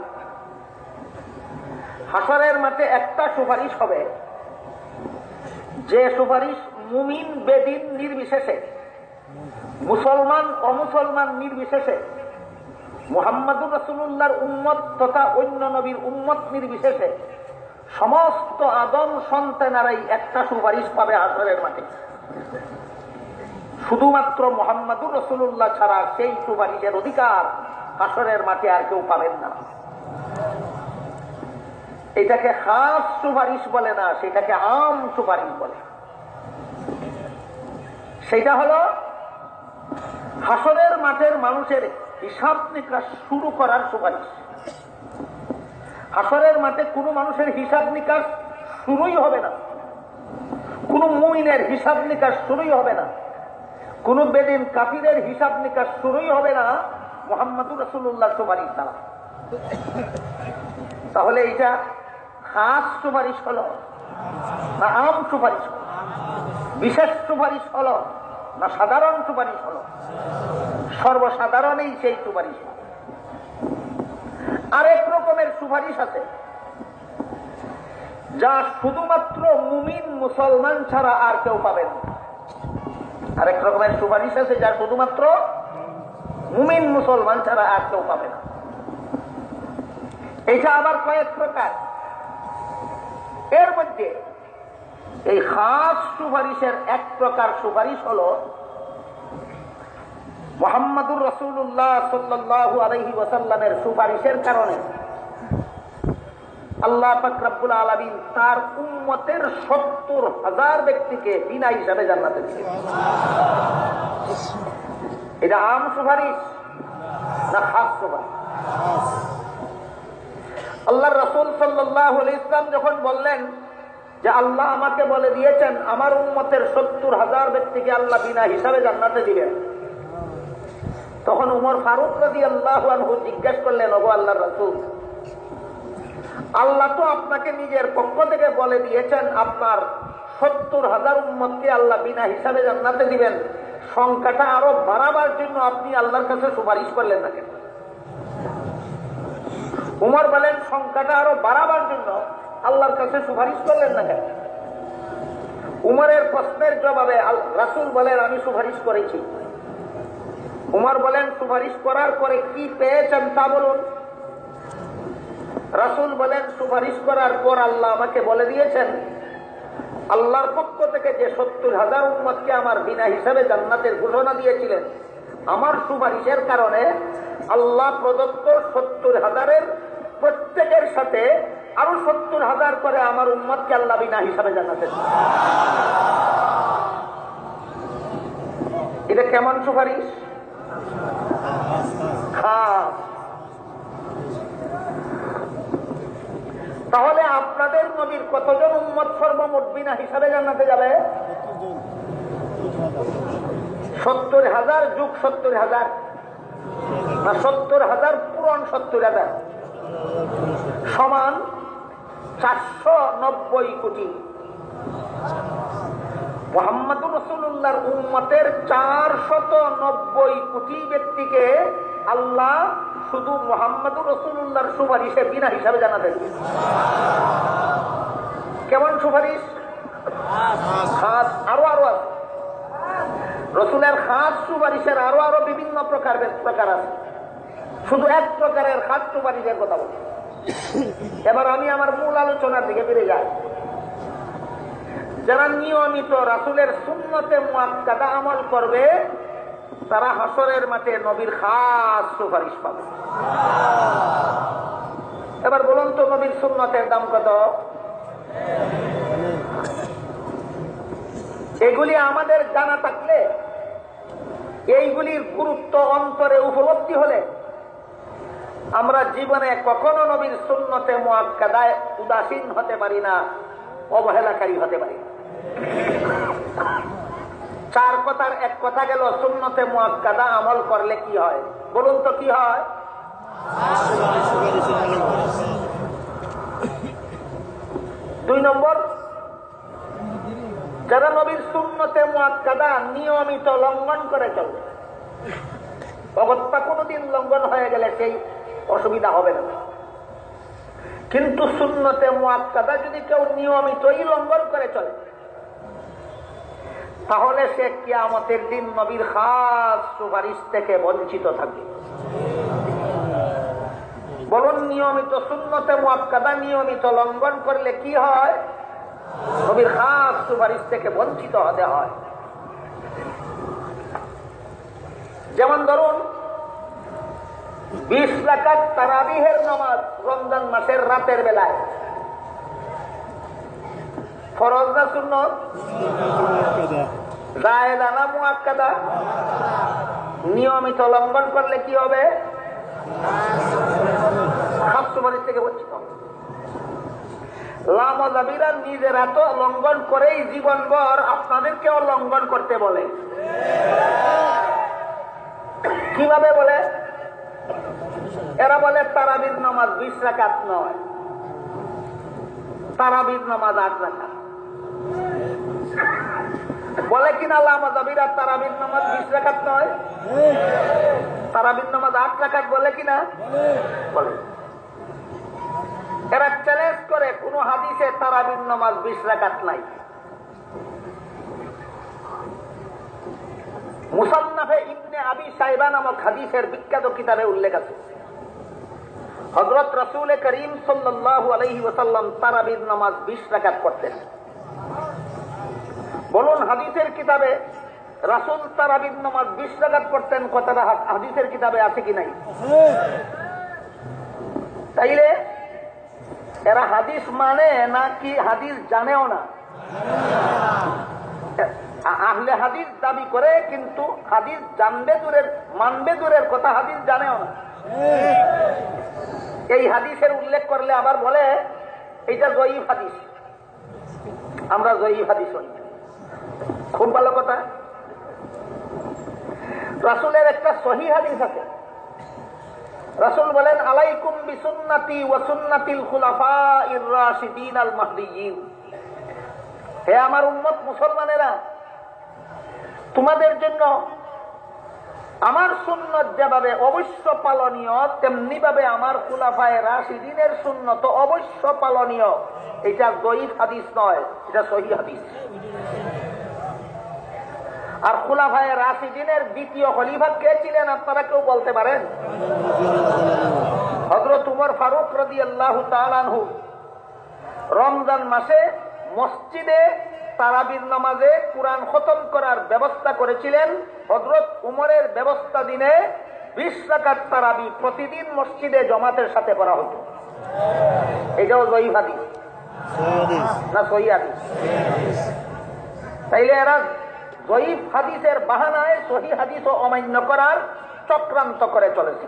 হাসরের মাঠে একটা সুপারিশ হবে, যে সুপারিশ মুমিন বেদিন নির্বিশেষে, মুসলমান অমুসলমান নির্বিশেষে, মুহাম্মদুর রাসূলুল্লাহর উম্মত তথা অন্য নবীর উম্মত নির্বিশেষে সমস্ত আদম সন্তানেরাই একটা সুপারিশ পাবে হাসরের মাঠে। শুধুমাত্র মুহাম্মদুর রাসূলুল্লাহ ছাড়া সেই সুপারিশের অধিকার হাসরের মাঠে আর কেউ পাবেন না। এটাকে খাস সুপারিশ বলে না, সেটাকে আম সুপারিশ বলে। সেটা হলো হাসরের মাঠের মানুষের হিসাব নিকাশ শুরু করার সুপারিশ। হাসরের মাঠে কোনো মানুষের হিসাব নিকাশ শুরুই হবে না, কোন মুমিনের হিসাব নিকাশ শুরুই হবে না, কোন বেদিন কাফিরের হিসাব নিকাশ শুরুই হবে না মুহাম্মদুর রাসূলুল্লাহ সুপারিশ দ্বারা। তাহলে এটা খাস সুপারিশ হলো না আম সুপারিশ হলো? বিশেষ সুপারিশ হলো না সাধারণ সুপারিশ হলো? সর্বসাধারণেই সেই সুপারিশ। আরেক রকমের সুপারিশ আছে যা শুধুমাত্র মুমিন মুসলমান ছাড়া আর কেউ পাবেন না। আরেক রকমের সুপারিশ আছে যা শুধুমাত্র মুমিন মুসলমান ছাড়া আর কেউ পাবে না। এটা আবার কয়েক প্রকার। এর মধ্যে এই খাস সুপারিশের এক প্রকার সুপারিশ হলো মুহাম্মদুর রাসূলুল্লাহ সাল্লাল্লাহু আলাইহি ওয়াসাল্লামের সুপারিশের কারণে আল্লাহ পাক রব্বুল আলামিন তার উম্মতের 70,000 ব্যক্তিকে বিনা হিসাবে জান্নাতে দিবেন। এটা আম সুপারিশ না খাস সুপারিশ? আল্লাহর রাসূল সাল্লাল্লাহু আলাইহি ওয়াসাল্লাম যখন বললেন যে আল্লাহ আমাকে বলে দিয়েছেন আমার উম্মতের 70,000 ব্যক্তিকে আল্লাহ বিনা হিসাবে জান্নাতে দিবেন। তখন উমর ফারুক রাদিয়াল্লাহু আনহু জিজ্ঞেস করলেন, ওগো আল্লাহর রাসূল, আল্লাহ তো আপনাকে নিজের পক্ষ থেকে বলে দিয়েছেন আপনার 70,000 উম্মতকে আল্লাহ বিনা হিসাবে জান্নাতে দিবেন, সংখ্যাটা আরো বাড়াবার জন্য আপনি আল্লাহর কাছে সুপারিশ করলেন না কেন? উমর বলেন, সংখ্যাটা আরো বাড়াবার জন্য আল্লাহর কাছে সুপারিশ করলেন না কেন? উমরের প্রশ্নের জবাবে রাসূল বলেন, আমি সুপারিশ করেছি। উমর বলেন, সুপারিশ করার পরে কি পেয়েছেন তা বলুন। রাসূল বলেন, সুপারিশ করার পর আল্লাহ আমাকে বলে দিয়েছেন আল্লাহর পক্ষ থেকে যে 70,000 উম্মতকে আমার বিনা হিসাবে জান্নাতের ঘোষণা দিয়েছিলেন, আমার সুপারিশের কারণে আল্লাহ প্রদত্ত 70,000-এর প্রত্যেকের সাথে আরো 70,000 করে আমার উম্মতকে আল্লাহ বিনা হিসাবে জান্নাতে দিবেন। এটা কেমন সুপারিশ? খাস। তাহলে আপনাদের নবীর কতজন উম্মত সর্বমোট বিনা হিসাবে জান্নাতে যাবে? 70,000 যোগ 70,000 না 70,000 পূরণ 70,000 সমান 490 কোটি। মুহাম্মদুর রাসূলুল্লাহর উম্মতের 490 কোটি ব্যক্তিকে আল্লাহ শুধু মুহাম্মদুর রাসূলুল্লাহর সুপারিশে বিনা হিসাবে জান্নাতে দিবেন। কেমন সুপারিশ? খাস। আরো আছে রাসূলের খাস সুপারিশের আরো বিভিন্ন প্রকার আছে। শুধু এক প্রকারের খাস সুপারিশের কথা বলি। এবার আমি আমার মূল আলোচনার দিকে ফিরে যাই। যারা নিয়মিত রাসূলের সুন্নতে মুআক্কাদা আমল করবে তারা হাসরের মাঠে নবীর খাস সুপারিশ পাবে। এবার বলুন তো, নবীর সুন্নতের দাম কত? এগুলি আমাদের জানা থাকলে, এইগুলির গুরুত্ব অন্তরে উপলব্ধি হলে আমরা জীবনে কখনো নবীর সুন্নতে মুআক্কাদায় উদাসীন হতে পারি না, অবহেলাকারী হতে পারি না। 4 কথার এক কথা গেল, সুন্নতে মুআক্কাদা আমল করলে কি হয়? বলুন তো কি হয়? 2 নম্বর, যারা নবীর সুন্নতে মুআক্কাদা নিয়মিত লঙ্ঘন করে চলবে, অগত্যা কোনদিন লঙ্ঘন হয়ে গেলে সেই অসুবিধা হবে না। কিন্তু সুন্নতে মুআক্কাদা যদি কেউ নিয়মিতই লঙ্ঘন করে চলে তাহলে সে কিয়ামতের দিন নবীর খাস সুপারিশ থেকে বঞ্চিত থাকবে। বলুন, নিয়মিত সুন্নতে মুআক্কাদা নিয়মিত লঙ্ঘন করলে কি হয়? নবীর খাস সুপারিশ থেকে বঞ্চিত হতে হয়। যেমন ধরুন, 20 রাকাত তারাবিহের নামাজ রমজান মাসের রাতের বেলায় ফরজ না সুন্নত? জায়েজ না মুআক্কাদা? নিয়মিত লঙ্ঘন করলে কি হবে? খাস সুপারিশ থেকে বঞ্চিত হবে। লামাযাবিরা নিজেরা তো লঙ্ঘন করেই জীবনভর আপনাদেরকেও লঙ্ঘন করতে বলে। কিভাবে বলে? এরা বলে তারাবির নামাজ 20 রাকাত নয়, তারাবির নামাজ 8 রাকাত। বলে কিনা লামাযাবিরা তারাবির নামাজ 20 রাকাত নয়, তারাবির নামাজ 8 রাকাত বলে কিনা? বলে। এরা চ্যালেঞ্জ করে কোন হাদিসে তারাবির নামাজ 20 রাকাত নাই। মুসান্নাফে ইবনে আবি শাইবা নামক হাদিসের বিখ্যাত কিতাবে উল্লেখ আছে, হযরত রাসূল করিম সাল্লাল্লাহু আলাইহি ওয়াসাল্লাম তারাবির নামাজ 20 রাকাত পড়তেন। বলুন, হাদিসের কিতাবে রাসূল তারাবির নামাজ 20 রাকাত পড়তেন কথাটা হাদিসের কিতাবে আছে কি নাই? তাইলে এরা হাদিস মানে নাকি হাদিস জানেও না? আহলে হাদিস দাবি করে কিন্তু হাদিস জানবে দূরের, মানবে দূরের কথা, হাদিস জানেও না। এই হাদিসের উল্লেখ করলে আবার বলে এইটা জয়ীফ হাদিস। আমরা জয়ীফ হাদিস শুনি। খুব ভালো কথা। রাসূলের একটা সহিহ হাদিস আছে। রাসূল বলেন, আলাইকুম বিসুন্নতি ওয়া সুন্নাতিল খুলাফাইর রাশিদিন আল মাহদিয়্যিন। হে আমার উম্মত মুসলমানেরা, তোমাদের জন্য আমার সুন্নত যেভাবে অবশ্য পালনীয়, তেমনি ভাবে আমার খুলাফায়ে রাশিদিনের সুন্নত অবশ্য পালনীয়। এটা জয়ীফ হাদিস নয়, এটা সহিহ হাদিস। আর খুলাফায়ে রাশিদিনের দ্বিতীয় খলিফা কে ছিলেন আপনারা কেউ বলতে পারেন? হযরত উমর ফারুক রাদিয়াল্লাহু তাআলা আনহু রমজান মাসে মসজিদে তারাবির নামাজে কুরআন খতম করার ব্যবস্থা করেছিলেন। হযরত উমরের ব্যবস্থা দিনে 20 রাকাত তারাবি প্রতিদিন মসজিদে জামাতের সাথে করা হতো। এটাও জয়ীফ হাদিস না সহিহ হাদিস? তাইলে এরা জয়ীফ হাদিসের বাহানায় সহিহ হাদিসও অমান্য করার চক্রান্ত করে চলেছে।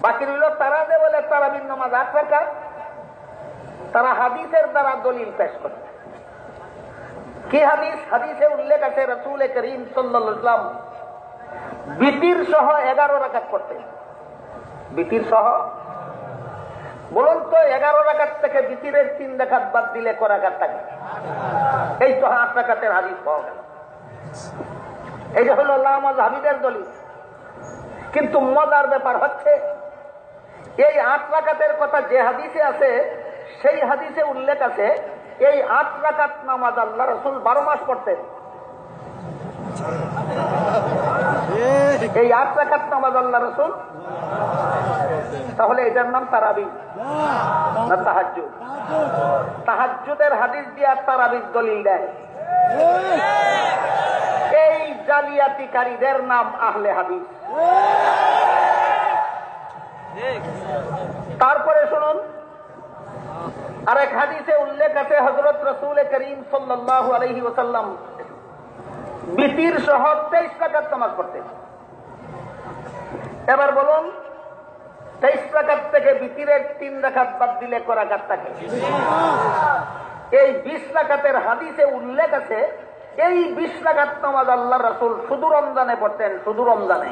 বাকি রইল তারা যে বলে তারাবির নামাজ 8 রাকাত, তারা হাদিসের দ্বারা দলিল পেশ করে। কি হাদিস? হাদিসে উল্লেখ আছে রাসূল করিম সাল্লাল্লাহু আলাইহি ওয়াসাল্লাম বিতির সহ 11 রাকাত পড়তেন। বিতির সহ, বলুন তো 11 রাকাত থেকে বিতিরের 3 রাকাত বাদ দিলে কয় রাকাত থাকে? এই তো 8 রাকাতের হাদিস পাওয়া গেল। এটা হলো লামাযহাবীদের দলিল। কিন্তু মজার ব্যাপার হচ্ছে, এই 8 রাকাতের কথা যে হাদিসে আছে, সেই হাদিসে উল্লেখ আছে এই 8 রাকাত নামাজ আল্লাহ রাসূল 12 মাস পড়তেন। এই 8 রাকাত নামাজ আল্লাহ রাসূল, তাহলে এটার নাম তারাবি না তাহাজ্জুদ? তাহাজ্জুদের হাদিস দিয়ে তারাবির দলিল দেয়। এই জালিয়াতিকারীদের নাম আহলে হাদিস। তারপরে শুনুন, আরেক হাদিসে উল্লেখ আছে হযরত রাসূল করিম সাল্লাল্লাহু আলাইহি ওয়াসাল্লাম বিতির সহ 23 রাকাত নামাজ পড়তেন। এবার বলুন, 23 রাকাত থেকে বিতিরের 3 রাকাত বাদ দিলে কয় রাকাত থাকে? এই 20 রাকাতের হাদিসে উল্লেখ আছে এই 20 রাকাত নামাজ আল্লাহ রাসূল শুধু রমজানে পড়তেন, শুধু রমজানে।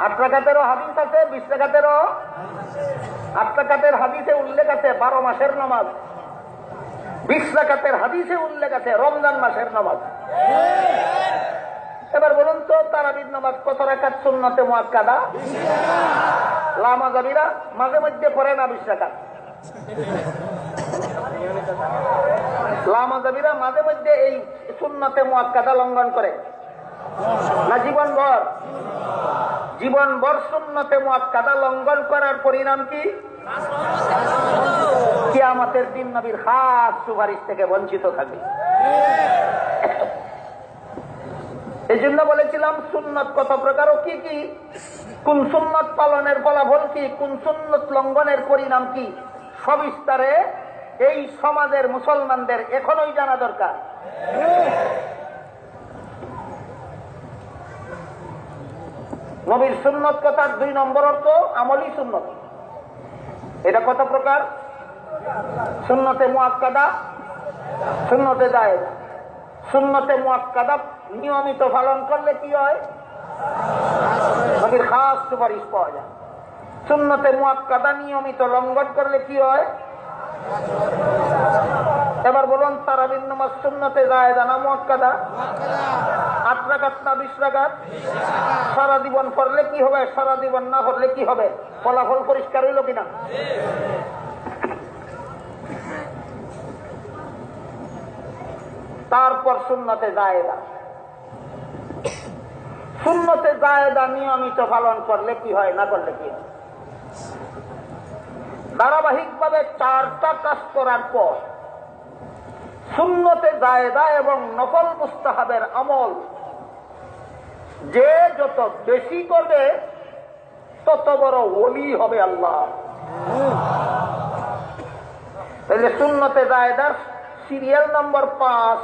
8 রাকাতেরও হাদিস আছে, 20 রাকাতেরও। 8 রাকাতের হাদিসে উল্লেখ আছে 12 মাসের নামাজ। 20 রাকাতের হাদিসে উল্লেখ আছে রমজান মাসের নামাজ। এবার বলুন তো, তারাবির নামাজ কত রাকাত সুন্নতে মুআক্কাদা? লামাযহাবীরা মাঝে মধ্যে পড়ে না 20 রাকাত। লামাযহাবীরা মাঝে মধ্যে এই সুন্নতে মুআক্কাদা লঙ্ঘন করে না জীবনভর? জীবনভর সুন্নতে মুআক্কাদা লঙ্ঘন করার পরিণাম কি? কিয়ামতের দিন নবীর খাস সুপারিশ থেকে বঞ্চিত থাকবে। এই জন্য বলেছিলাম সুন্নত কত প্রকার ও কি কি, কোন সুন্নত পালনের ফলাফল কি, কোন সুন্নত লঙ্ঘনের পরিণাম কি, সবিস্তারে এই সমাজের মুসলমানদের এখনোই জানা দরকার। নবীর সুন্নত কথার 2 নম্বর অর্থ আমলি সুন্নত। এটা কত প্রকার? সুন্নতে মুআক্কাদা, সুন্নতে জায়েজ। সুন্নতে মুআক্কাদা নিয়মিত পালন করলে কি হয়? নবীর খাস সুপারিশ পাওয়া যায়। সুন্নতে মুআক্কাদা নিয়মিত লঙ্ঘন করলে কি হয়? এবার বলুন, তারাবির নামাজ সুন্নতে জায়েজা না মুআক্কাদা? 8 রাকাত না 20 রাকাত? সারা জীবন পড়লে কি হবে, সারা জীবন না পড়লে কি হবে? ফলাফল পরিষ্কার হইল কিনা? তারপর সুন্নতে জায়েদা। সুন্নতে জায়েদা নিয়মিত পালন করলে কি হয়, না করলে কি হয়? ধারাবাহিকভাবে 4টা কাজ করার পর সুন্নতে জায়েদা এবং নফল মুস্তাহাবের আমল যে যত বেশি করবে তত বড় ওলি হবে আল্লাহ। তাহলে সুন্নতে জায়েদার সিরিয়াল নম্বর 5,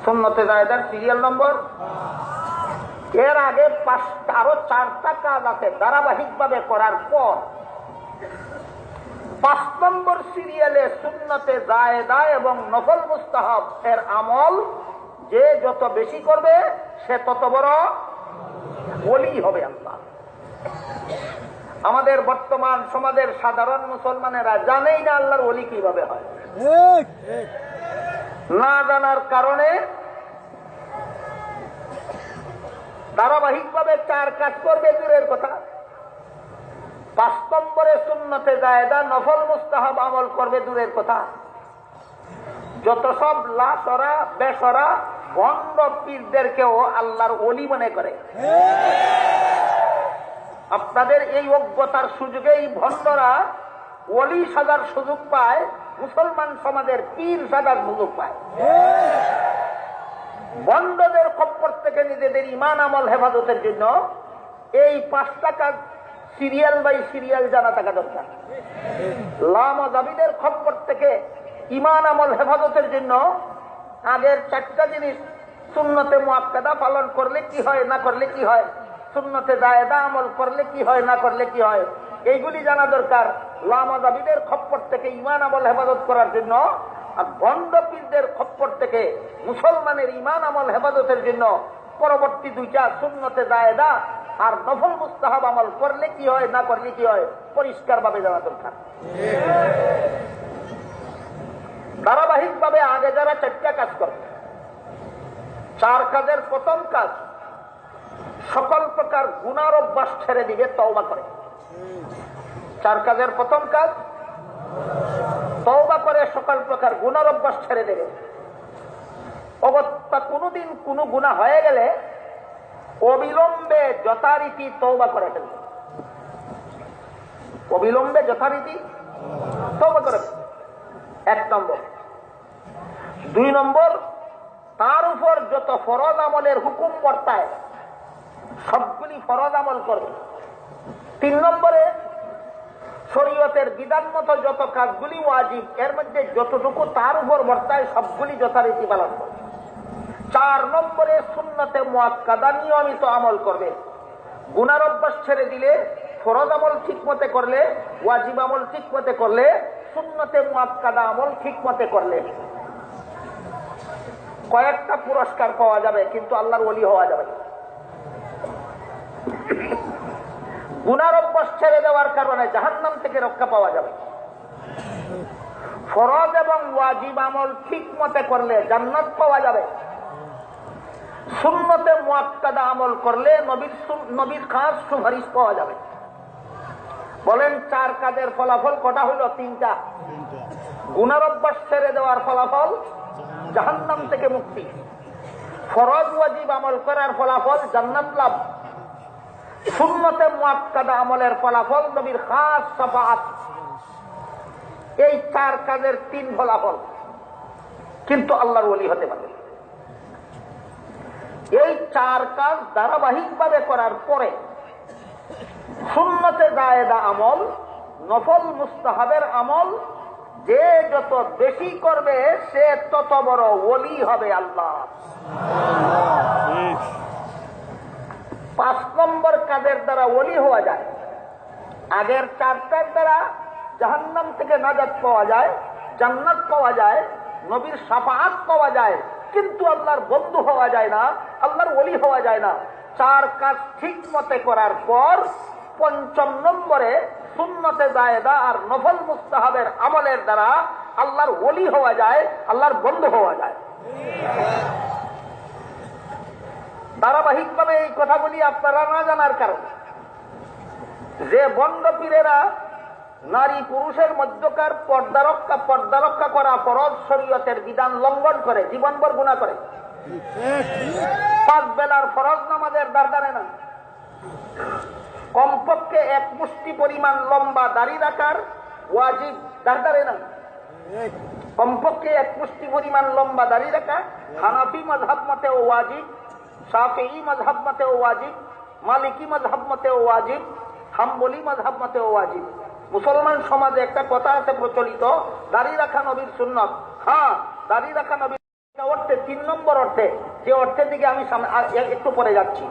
সুন্নতে জায়েদার সিরিয়াল নম্বর। এর আগে আরো 4টা কাজ আছে ধারাবাহিকভাবে করার পর 5 নম্বর সিরিয়ালে সুন্নতে জায়েদা এবং নফল মুস্তাহাব এর আমল যে যত বেশি করবে সে তত বড় ওলি হবে আল্লাহ। আমাদের বর্তমান সমাজের সাধারণ মুসলমানেরা জানেই না আল্লাহর ওলি কিভাবে হয়। না জানার কারণে ধারাবাহিকভাবে 4 কাজ করবে দূরের কথা, 5 নম্বরে সুন্নতে জায়েদা নফল মুস্তাহাব আমল করবে দূরের কথা। যত সব লাশরা বেসরা ভণ্ড পীরদেরকেও আল্লাহর ওলি মনে করে। আপনাদের এই অজ্ঞতার সুযোগে এই ভণ্ডরা ওলি সাজার সুযোগ পায়, মুসলমান সমাজের পীর সাজার সুযোগ পায়। ভণ্ডদের খপ্পর থেকে নিজেদের ইমান আমল হেফাজতের জন্য এই 5টা কাজ সিরিয়াল বাই সিরিয়াল জানা থাকা দরকার। লামাযাবিদের খপ্পর থেকে ইমান আমল হেফাজতের জন্য আগের 4টা জিনিস, সুন্নতে মুআক্কাদা পালন করলে কি হয় না করলে কি হয়, সুন্নতে জায়েদা আমল করলে কি হয় না করলে কি হয়, এইগুলি জানা দরকার লামাযাবিদের খপ্পর থেকে ইমান আমল হেফাজত করার জন্য। আর ভণ্ড পীরদের খপ্পর থেকে মুসলমানের ইমান আমল হেফাজতের জন্য পরবর্তী 2টা সুন্নতে জায়েদা আর নফল মুস্তাহাব আমল করলে কি হয় না করলে কি হয় পরিষ্কার ভাবে জানা দরকার। ধারাবাহিক ভাবে আগে যারা 4টা কাজ করবে, 4 কাজের প্রথম কাজ সকল প্রকার গুনার অভ্যাস ছেড়ে দিবে, তওবা করে। 4 কাজের প্রথম কাজ তওবা করে সকল প্রকার গুনার অভ্যাস ছেড়ে দেবে। অগত্যা কোনদিন কোন গুনাহ হয়ে গেলে অবিলম্বে যথারীতি তওবা করে ফেলবে, অবিলম্বে যথারীতি তওবা করে ফেলবে। 1 নম্বর। 2 নম্বর, তার উপর যত ফরজ আমলের হুকুম বর্তায় সবগুলি ফরজ আমল করবে। 3 নম্বরে, শরীয়তের বিধান মতো যত কাজগুলি ওয়াজিব এর মধ্যে যতটুকু তার উপর বর্তায় সবগুলি যথারীতি পালন করবে। 4 নম্বরে, সুন্নতে মুআক্কাদা নিয়মিত আমল করবে। গুনার অভ্যাস ছেড়ে দিলে, ফরজ আমল ঠিক মতে করলে, ওয়াজিব আমল ঠিক মতে করলে, সুন্নতে মুআক্কাদা আমল ঠিক মতে করলে কয়েকটা পুরস্কার পাওয়া যাবে, কিন্তু আল্লাহর ওলি হওয়া যাবে না। গুনার অভ্যাস ছেড়ে দেওয়ার কারণে জাহান্নাম থেকে রক্ষা পাওয়া যাবে। ফরজ এবং ওয়াজিব আমল ঠিক মতে করলে জান্নাত পাওয়া যাবে। সুন্নতে মুআক্কাদা আমল করলে নবীর খাস সুপারিশ পাওয়া যাবে। বলেন 4 কাজের ফলাফল কটা হইল? 3টা। গুনার অভ্যাস ছেড়ে দেওয়ার ফলাফল জাহান্নাম থেকে মুক্তি, ফরজ ওয়াজিব আমল করার ফলাফল জান্নাত লাভ, সুন্নতে মুআক্কাদা আমলের ফলাফল নবীর খাস শাফাআত। এই 4 কাজের 3 ফলাফল, কিন্তু আল্লাহর ওলি হতে পারে। এই 4 কাজ ধারাবাহিকভাবে করার পরে সুন্নতে জায়েদা আমল, নফল মুস্তাহাবের আমল যে যত বেশি করবে সে তত বড় ওলি হবে আল্লাহ। 5 নম্বর কাজের দ্বারা ওলি হওয়া যায়। আগের 4টার দ্বারা জাহান্নাম থেকে নাজাত পাওয়া যায়, জান্নাত পাওয়া যায়, নবীর শাফাআত পাওয়া যায়, কিন্তু আল্লাহর বন্ধু হওয়া যায় না, আল্লাহর ওলি হওয়া যায় না। 4 কাজ ঠিক মতে করার পর 5ম নম্বরে সুন্নতে জায়েদা আর নফল মুস্তাহাবের আমলের দ্বারা আল্লাহর ওলি হওয়া যায়, আল্লাহর বন্ধু হওয়া যায়। ধারাবাহিকভাবে এই কথাগুলি আপনারা না জানার কারণে যে বন্ড পীরেরা নারী পুরুষের মধ্যকার পর্দা রক্ষা করা ফরজ শরীয়তের বিধান লঙ্ঘন করে, জীবনভর গুনাহ করে। 5 বেলার ফরজ নামাজের দ্বারে না, কমপক্ষে 1 মুষ্টি পরিমাণ লম্বা দাড়ি রাখার ওয়াজিব দ্বারে না, কমপক্ষে 1 মুষ্টি পরিমাণ লম্বা দাড়ি রাখা হানাফি মাযহাব মতেও ওয়াজিব, শাফিঈ মাযহাব মতেও ওয়াজিব, মালিকি মাযহাব মতেও ওয়াজিব, হাম্বলি মাযহাব মতেও ওয়াজিব। মুসলমান সমাজে একটা কথা আছে প্রচলিত, দাড়ি রাখা নবীর সুন্নত। হ্যাঁ, দাড়ি রাখা নবীর অর্থে 3 নম্বর অর্থে, যে অর্থের দিকে আমি একটু পরে যাচ্ছি।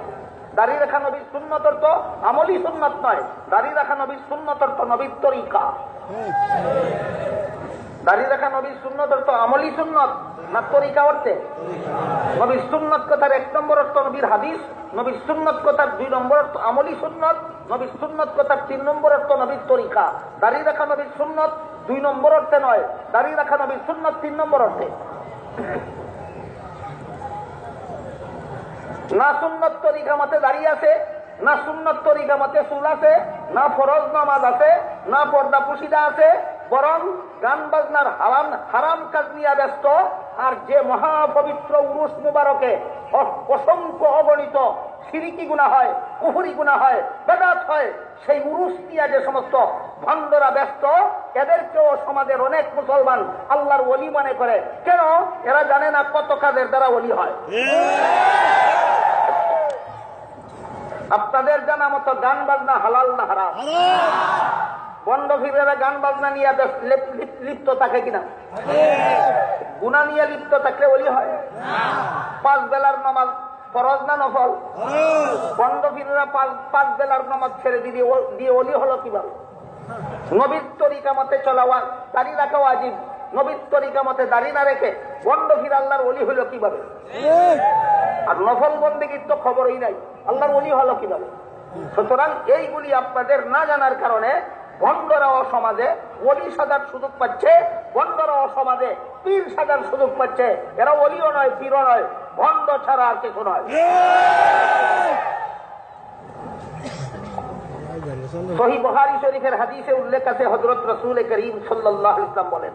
দাড়ি রাখা নবীর সুন্নত অর্থ আমলি সুন্নত নয়, দাড়ি রাখা নবীর সুন্নত অর্থ নবীর তরিকা। দাড়ি রাখা নবীর সুন্নত অর্থ আমলি সুন্নত না তরিকা অর্থে? নবীর সুন্নত কথার 1 নম্বর অর্থ নবীর হাদিস, নবীর সুন্নত কথার 2 নম্বর অর্থ আমলি সুন্নত, নবীর সুন্নত কথার 3 নম্বর অর্থ নবীর তরিকা। দাড়ি রাখা নবীর সুন্নত 2 নম্বর অর্থে নয়, দাড়ি রাখা নবীর সুন্নত 3 নম্বর অর্থে। না সুন্নত তরিকা মতে দাঁড়িয়ে আছে, না সুন্নত তরিকা মতে চুল আছে, না ফরজ নামাজ আছে, না পর্দা পুশিদা আছে, বরং গান বাজনার হারাম কাজ নিয়ে ব্যস্ত। আর যে মহাপবিত্র উরুস মুবারকে অসংখ্য অগণিত শিরিকি গুনাহ হয়, কুফরি গুনাহ হয়, বেদাত হয়, সেই উরুস নিয়ে যে সমস্ত ভণ্ডরা ব্যস্ত, এদেরকেও সমাজের অনেক মুসলমান আল্লাহর ওলি মনে করে। কেন? এরা জানে না কত কাজের দ্বারা ওলি হয়। আপনাদের জানা মতো গান বাজনা হালাল না হারাম? বন্ড ফিরেরা গান বাজনা নিয়ে লিপ্ত থাকে কিনা? গুনাহ নিয়ে লিপ্ত থাকলে ওলি হয়? 5 বেলার নামাজ ফরজ না নফল? বন্ড ফিরেরা 5 বেলার নামাজ ছেড়ে দিয়ে ওলি হলো কিভাবে? নবীর তরিকা মতে চলা, দাড়ি রাখা ওয়াজিব, নবীর তরিকা মতে দাড়ি না রেখে বন্ড ফির আল্লাহর ওলি হলো কিভাবে? আর নফল বন্দেগীর তো খবরই নাই, আল্লাহর ওলি হলো কিভাবে? সুতরাং এইগুলি আপনাদের না জানার কারণে ভণ্ডরাও সমাজে ওলি সাজার সুযোগ পাচ্ছে, ভণ্ডরাও সমাজে পীর সাজার সুযোগ পাচ্ছে। এরা ওলিও নয়, পীরও নয়, ভণ্ড ছাড়া আর কিছু নয়। সহিহ বুখারী শরীফের হাদিসে উল্লেখ আছে, হযরত রাসূল করিম সাল্লাল্লাহু আলাইহি ওয়াসাল্লাম বলেন,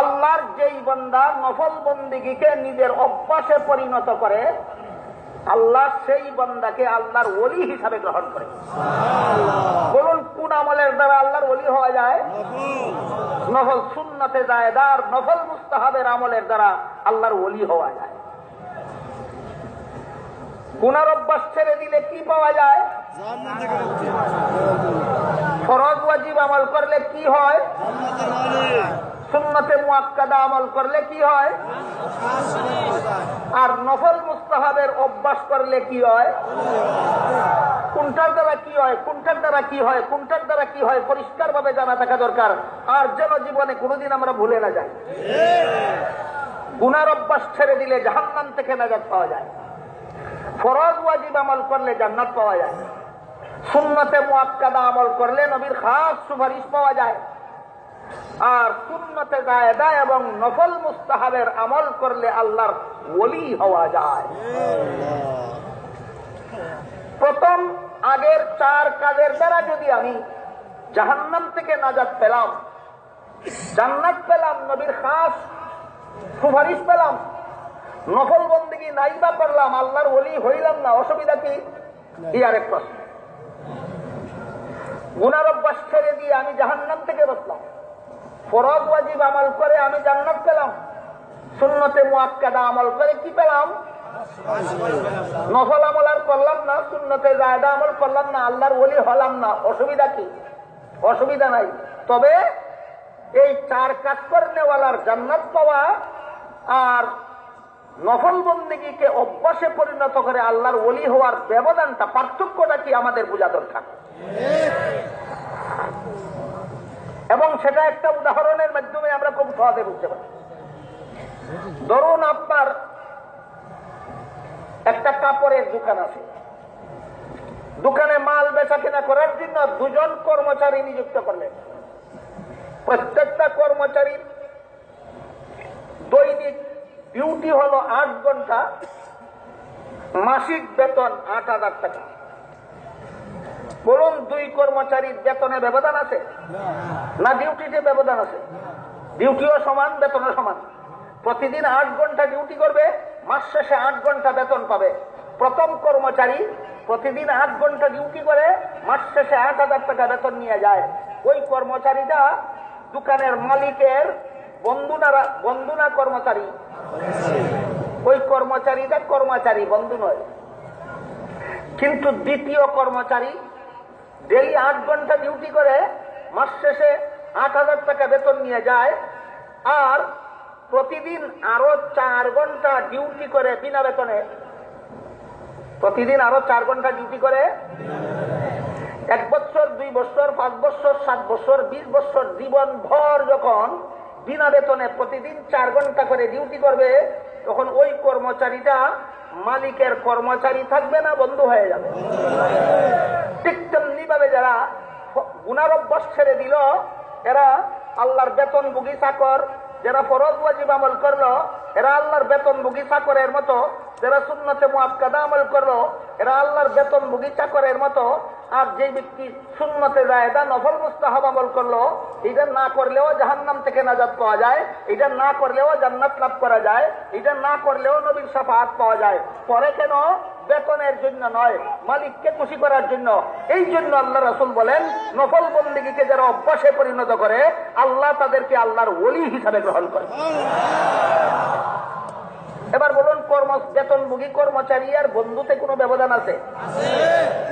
আল্লাহর যেই বান্দা নফল বন্দেগীকে নিজের অভ্যাসে পরিণত করে, আল্লাহ সেই বান্দাকে আল্লাহর ওলি হিসাবে গ্রহণ করে। বলুন কোন আমলের দ্বারা আল্লাহর ওলি হওয়া যায়? নফল সুন্নতে জায়েদার, নফল মুস্তাহাবের আমলের দ্বারা আল্লাহর ওলি হওয়া যায়। গুনার অভ্যাস ছেড়ে দিলে কি পাওয়া যায়? ফরজ ওয়াজিব আমল করলে কি হয়? সুন্নতে মুআক্কাদা আমল করলে কি হয়? আর নফল মুস্তাহাবের অভ্যাস করলে কি হয়? কোনটার দ্বারা কি হয়, কোনটার দ্বারা কি হয়, কোনটার দ্বারা কি হয় পরিষ্কার ভাবে জানা থাকা দরকার। আর যেন জীবনে কোনোদিন আমরা ভুলে না যাই। গুনার অভ্যাস ছেড়ে দিলে জাহান্নাম থেকে নাজাত পাওয়া যায়, ফরজ ওয়াজিব আমল করলে জান্নাত পাওয়া যায়, সুন্নতে মুআক্কাদা আমল করলে নবীর খাস সুপারিশ পাওয়া যায়, আর সুন্নতে জায়েদা এবং নফল মুস্তাহাবের আমল করলে আল্লাহর ওলি হওয়া যায়। প্রথম আগের 4 কাজের দ্বারা যদি আমি জাহান্নাম থেকে নাজাত পেলাম, জান্নাত পেলাম, নবীর খাস সুপারিশ পেলাম, নফল বন্দেগী নাইবা করলাম, আল্লাহর ওলি হইলাম না, অসুবিধা কি? এই আরেক প্রশ্ন। গুনার অভ্যাস ছেড়ে দিয়ে আমি জাহান্নাম থেকে বাঁচলাম, ফরজ ওয়াজিব আমল করে আমি জান্নাত পেলাম, সুন্নতে মুআক্কাদা আমল করে কি পেলাম? নফল আমল আর করলাম না, সুন্নতে জায়েদা আমল করলাম না, আল্লাহর ওলি হলাম না, অসুবিধা কি? অসুবিধা নাই। তবে এই 4 কাজ করনেওয়ালার জান্নাত পাওয়া আর নফল বন্দেগীকে অভ্যাসে পরিণত করে আল্লাহর ওলি হওয়ার ব্যবধানটা, পার্থক্যটা কি আমাদের বোঝা দরকার। এবং সেটা একটা উদাহরণের মাধ্যমে আমরা খুব সহজে বুঝতে পারি। ধরুন আপনার একটা কাপড়ের দোকান আছে, দোকানে মাল বেচা কেনা করার জন্য 2 জন কর্মচারী নিযুক্ত করলেন। প্রত্যেকটা কর্মচারীর দৈনিক ডিউটি হলো 8 ঘন্টা, মাসিক বেতন 8,000 টাকা। বলুন 2 কর্মচারীর বেতনে ব্যবধান আছে না? ডিউটিতে ব্যবধান আছে। ডিউটিও সমান, বেতনও সমান। প্রতিদিন 8 ঘন্টা ডিউটি করবে, মাস শেষে 8 ঘন্টা বেতন পাবে। প্রথম কর্মচারী প্রতিদিন 8 ঘন্টা ডিউটি করে মাস শেষে 8,000 টাকা বেতন নিয়ে যায়। ওই কর্মচারীটা দোকানের মালিকের বন্ধু না কর্মচারী? ওই কর্মচারীটা কর্মচারী, বন্ধু নয়। কিন্তু দ্বিতীয় কর্মচারী ডেলি 8 ঘন্টা ডিউটি করে মাস শেষে 8,000 টাকা বেতন নিয়ে যায়, আর প্রতিদিন আরো 4 ঘন্টা ডিউটি করে বিনা বেতনে প্রতিদিন আরো 4 ঘন্টা ডিউটি করে। 1 বছর, 2 বছর, 5 বছর, 7 বছর, 20 বছর জীবন ভর যখন বিনা বেতনে প্রতিদিন 4 ঘন্টা করে ডিউটি করবে, তখন ওই কর্মচারীটা মালিকের কর্মচারী থাকবে না, বন্ধু হয়ে যাবে। ঠিক তেমনি ভাবে যারা গুনার অভ্যাস ছেড়ে দিল, এরা আল্লাহর বেতনভোগী চাকর। যারা ফরজ ওয়াজিব আমল করলো, এরা আল্লাহর বেতনভোগী চাকরের মতো। যারা সুন্নতে মুআক্কাদা আমল করলো, এরা আল্লাহর বেতনভোগী চাকরের মতো। আর যে ব্যক্তি সুন্নতে জায়েদা নফল মুস্তাহাব আমল করলো, এটা না করলেও জাহান্নাম থেকে নাজাত পাওয়া যায়, এটা না করলেও জান্নাত লাভ করা যায়, এটা না করলেও নবীর শাফাআত পাওয়া যায়। পরে কেন? বেতনের জন্য নয়, মালিককে খুশি করার জন্য। এই জন্য আল্লাহ রাসূল বলেন, নফল বন্দেগীকে যারা অভ্যাসে পরিণত করে, আল্লাহ তাদেরকে আল্লাহর ওলি হিসাবে গ্রহণ করে। এবার বলুন, বেতনভোগী কর্মচারী আর বন্ধুতে কোনো ব্যবধান আছে?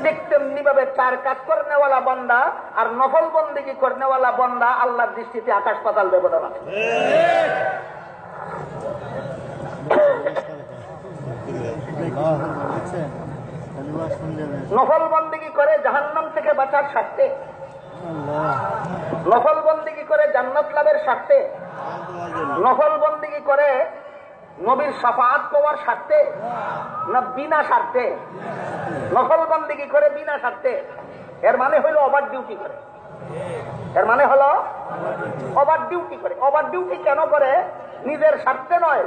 দেখতেন নিভাবে 4 কাজ করনেওয়ালা বান্দা আর নফল বন্দেগী করনেওয়ালা বান্দা, আল্লাহর দৃষ্টিতে আকাশ পাতাল ব্যবধান আছে। নফল বন্দেগী করে জাহান্নাম থেকে বাঁচার স্বার্থে, নফল বন্দেগী করে জান্নাত লাভের স্বার্থে, নফল বন্দেগী করে নবীর শাফাআত পাওয়ার স্বার্থে, না বিনা স্বার্থে? নফল বন্দেগী করে বিনা স্বার্থে, এর মানে হলো ওভার ডিউটি করে। এর মানে হলো ওভার ডিউটি করে। ওভার ডিউটি কেন করে? নিজের স্বার্থে নয়,